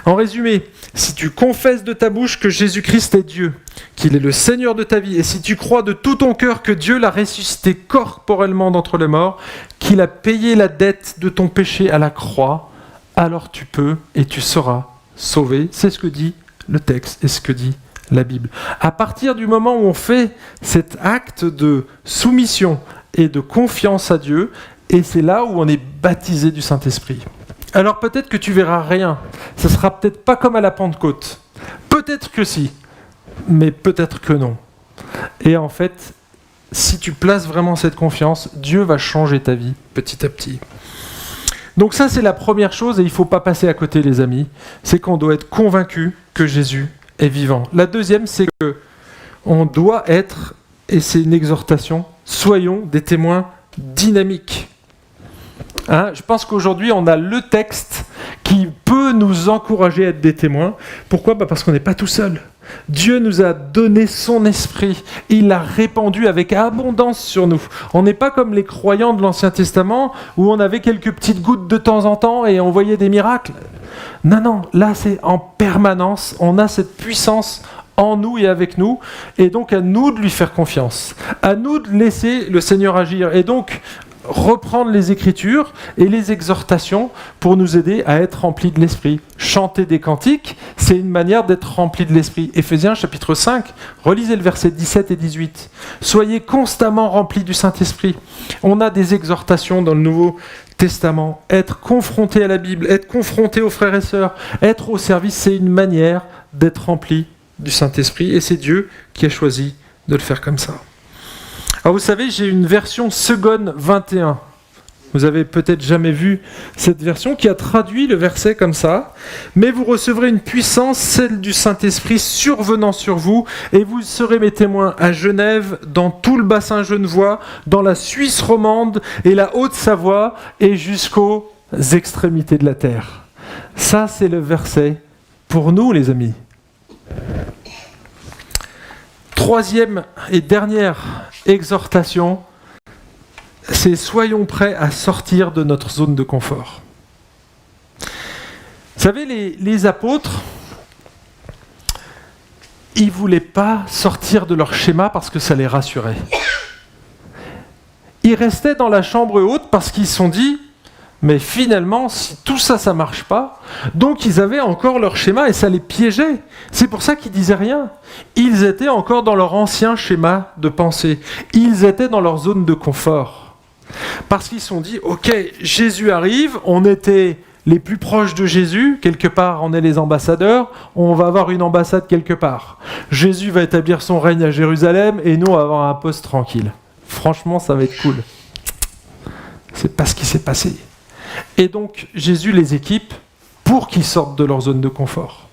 En résumé, si tu confesses de ta bouche que Jésus-Christ est Dieu, qu'il est le Seigneur de ta vie, et si tu crois de tout ton cœur que Dieu l'a ressuscité corporellement d'entre les morts, qu'il a payé la dette de ton péché à la croix, alors tu peux et tu seras sauvé. C'est ce que dit le texte et ce que dit la Bible. À partir du moment où on fait cet acte de soumission et de confiance à Dieu, et c'est là où on est baptisé du Saint-Esprit. Alors peut-être que tu verras rien. Ça sera peut-être pas comme à la Pentecôte. Peut-être que si, mais peut-être que non. Et en fait, si tu places vraiment cette confiance, Dieu va changer ta vie petit à petit. Donc ça, c'est la première chose, et il ne faut pas passer à côté, les amis. C'est qu'on doit être convaincu que Jésus est vivant. La deuxième, c'est qu'on doit être, et c'est une exhortation, soyons des témoins dynamiques. Je pense qu'aujourd'hui, on a le texte qui peut nous encourager à être des témoins. Pourquoi ? Parce qu'on n'est pas tout seul. Dieu nous a donné son esprit. Il l'a répandu avec abondance sur nous. On n'est pas comme les croyants de l'Ancien Testament où on avait quelques petites gouttes de temps en temps et on voyait des miracles. Non, là c'est en permanence. On a cette puissance en nous et avec nous, et donc à nous de lui faire confiance, à nous de laisser le Seigneur agir, et donc reprendre les Écritures et les exhortations pour nous aider à être remplis de l'Esprit. Chanter des cantiques, c'est une manière d'être rempli de l'Esprit. Éphésiens chapitre 5, relisez le verset 17 et 18. Soyez constamment remplis du Saint-Esprit. On a des exhortations dans le Nouveau Testament. Être confronté à la Bible, être confronté aux frères et sœurs, être au service, c'est une manière d'être rempli du Saint-Esprit, et c'est Dieu qui a choisi de le faire comme ça. Alors vous savez, j'ai une version Seconde 21. Vous avez peut-être jamais vu cette version qui a traduit le verset comme ça. Mais vous recevrez une puissance, celle du Saint-Esprit, survenant sur vous, et vous serez mes témoins à Genève, dans tout le bassin genevois, dans la Suisse romande et la Haute-Savoie, et jusqu'aux extrémités de la terre. Ça, c'est le verset pour nous, les amis. Troisième et dernière exhortation, c'est soyons prêts à sortir de notre zone de confort. Vous savez, les apôtres, ils ne voulaient pas sortir de leur schéma parce que ça les rassurait. Ils restaient dans la chambre haute parce qu'ils se sont dit, mais finalement, si tout ça, ça ne marche pas, donc ils avaient encore leur schéma et ça les piégeait. C'est pour ça qu'ils ne disaient rien. Ils étaient encore dans leur ancien schéma de pensée. Ils étaient dans leur zone de confort. Parce qu'ils se sont dit, ok, Jésus arrive, on était les plus proches de Jésus, quelque part on est les ambassadeurs, on va avoir une ambassade quelque part. Jésus va établir son règne à Jérusalem et nous on va avoir un poste tranquille. Franchement, ça va être cool. C'est pas ce qui s'est passé. Et donc, Jésus les équipe pour qu'ils sortent de leur zone de confort.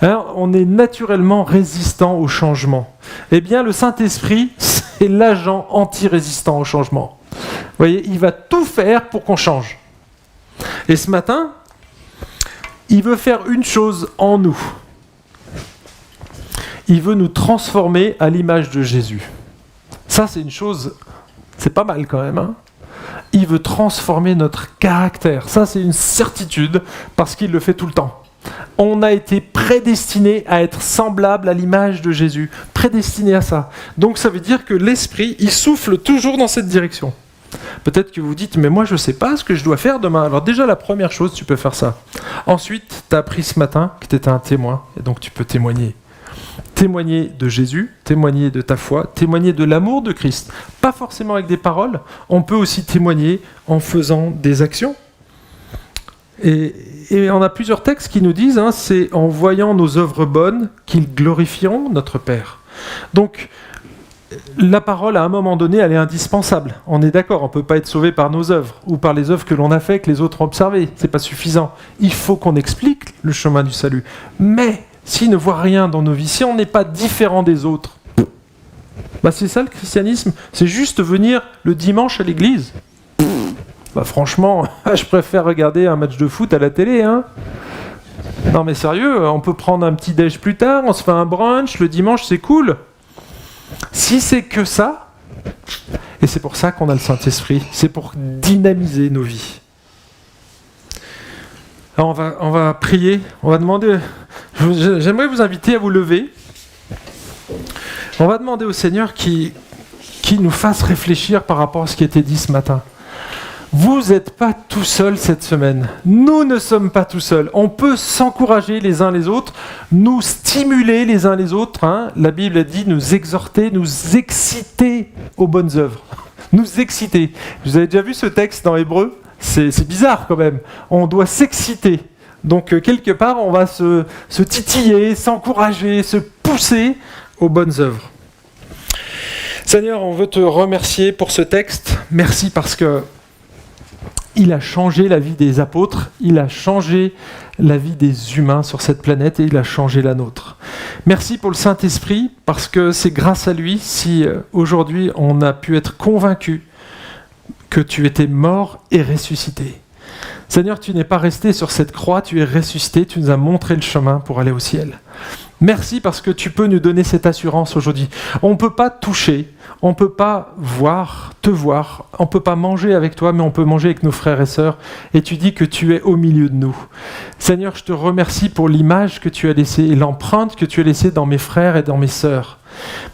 Alors, on est naturellement résistant au changement. Eh bien, le Saint-Esprit, c'est l'agent anti-résistant au changement. Vous voyez, il va tout faire pour qu'on change. Et ce matin, il veut faire une chose en nous. Il veut nous transformer à l'image de Jésus. Ça, c'est une chose, c'est pas mal quand même, Il veut transformer notre caractère. Ça, c'est une certitude parce qu'il le fait tout le temps. On a été prédestiné à être semblable à l'image de Jésus. Prédestiné à ça. Donc, ça veut dire que l'Esprit, il souffle toujours dans cette direction. Peut-être que vous dites, mais moi, je ne sais pas ce que je dois faire demain. Alors déjà, la première chose, tu peux faire ça. Ensuite, tu as appris ce matin que tu étais un témoin. Et donc, tu peux témoigner. Témoigner de Jésus, témoigner de ta foi, témoigner de l'amour de Christ. Pas forcément avec des paroles, on peut aussi témoigner en faisant des actions. Et on a plusieurs textes qui nous disent, c'est en voyant nos œuvres bonnes qu'ils glorifieront notre Père. Donc, la parole, à un moment donné, elle est indispensable. On est d'accord, on ne peut pas être sauvé par nos œuvres ou par les œuvres que l'on a fait, que les autres ont observées. Ce n'est pas suffisant. Il faut qu'on explique le chemin du salut. Mais s'ils ne voient rien dans nos vies, si on n'est pas différent des autres, c'est ça le christianisme. C'est juste venir le dimanche à l'église. Franchement, je préfère regarder un match de foot à la télé. Non mais sérieux, on peut prendre un petit déj plus tard, on se fait un brunch, le dimanche c'est cool. Si c'est que ça, et c'est pour ça qu'on a le Saint-Esprit, c'est pour dynamiser nos vies. Alors on va prier, on va demander, j'aimerais vous inviter à vous lever. On va demander au Seigneur qui nous fasse réfléchir par rapport à ce qui a été dit ce matin. Vous n'êtes pas tout seul cette semaine. Nous ne sommes pas tout seuls. On peut s'encourager les uns les autres, nous stimuler les uns les autres. La Bible a dit nous exhorter, nous exciter aux bonnes œuvres. Nous exciter. Vous avez déjà vu ce texte dans Hébreux ? C'est bizarre quand même. On doit s'exciter. Donc quelque part, on va se titiller, s'encourager, se pousser aux bonnes œuvres. Seigneur, on veut te remercier pour ce texte. Merci parce que il a changé la vie des apôtres, il a changé la vie des humains sur cette planète et il a changé la nôtre. Merci pour le Saint-Esprit, parce que c'est grâce à lui si aujourd'hui on a pu être convaincus que tu étais mort et ressuscité. Seigneur, tu n'es pas resté sur cette croix, tu es ressuscité, tu nous as montré le chemin pour aller au ciel. Merci parce que tu peux nous donner cette assurance aujourd'hui. On ne peut pas te toucher, on ne peut pas te voir, on ne peut pas manger avec toi, mais on peut manger avec nos frères et sœurs. Et tu dis que tu es au milieu de nous. Seigneur, je te remercie pour l'image que tu as laissée et l'empreinte que tu as laissée dans mes frères et dans mes sœurs.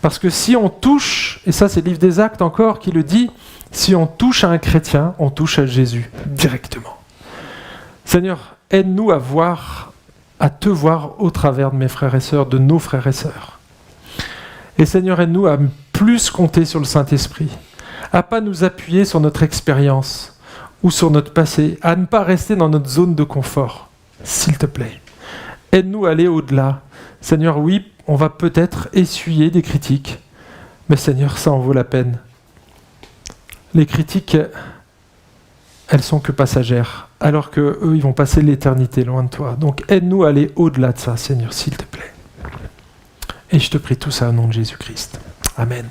Parce que si on touche, et ça c'est le livre des Actes encore qui le dit, si on touche à un chrétien, on touche à Jésus directement. Seigneur, aide-nous à te voir au travers de mes frères et sœurs, de nos frères et sœurs. Et Seigneur, aide-nous à plus compter sur le Saint-Esprit, à pas nous appuyer sur notre expérience ou sur notre passé, à ne pas rester dans notre zone de confort, s'il te plaît. Aide-nous à aller au-delà. Seigneur, oui, on va peut-être essuyer des critiques, mais Seigneur, ça en vaut la peine. Les critiques, elles sont que passagères, alors qu'eux, ils vont passer l'éternité loin de toi. Donc aide-nous à aller au-delà de ça, Seigneur, s'il te plaît. Et je te prie tout ça au nom de Jésus-Christ. Amen.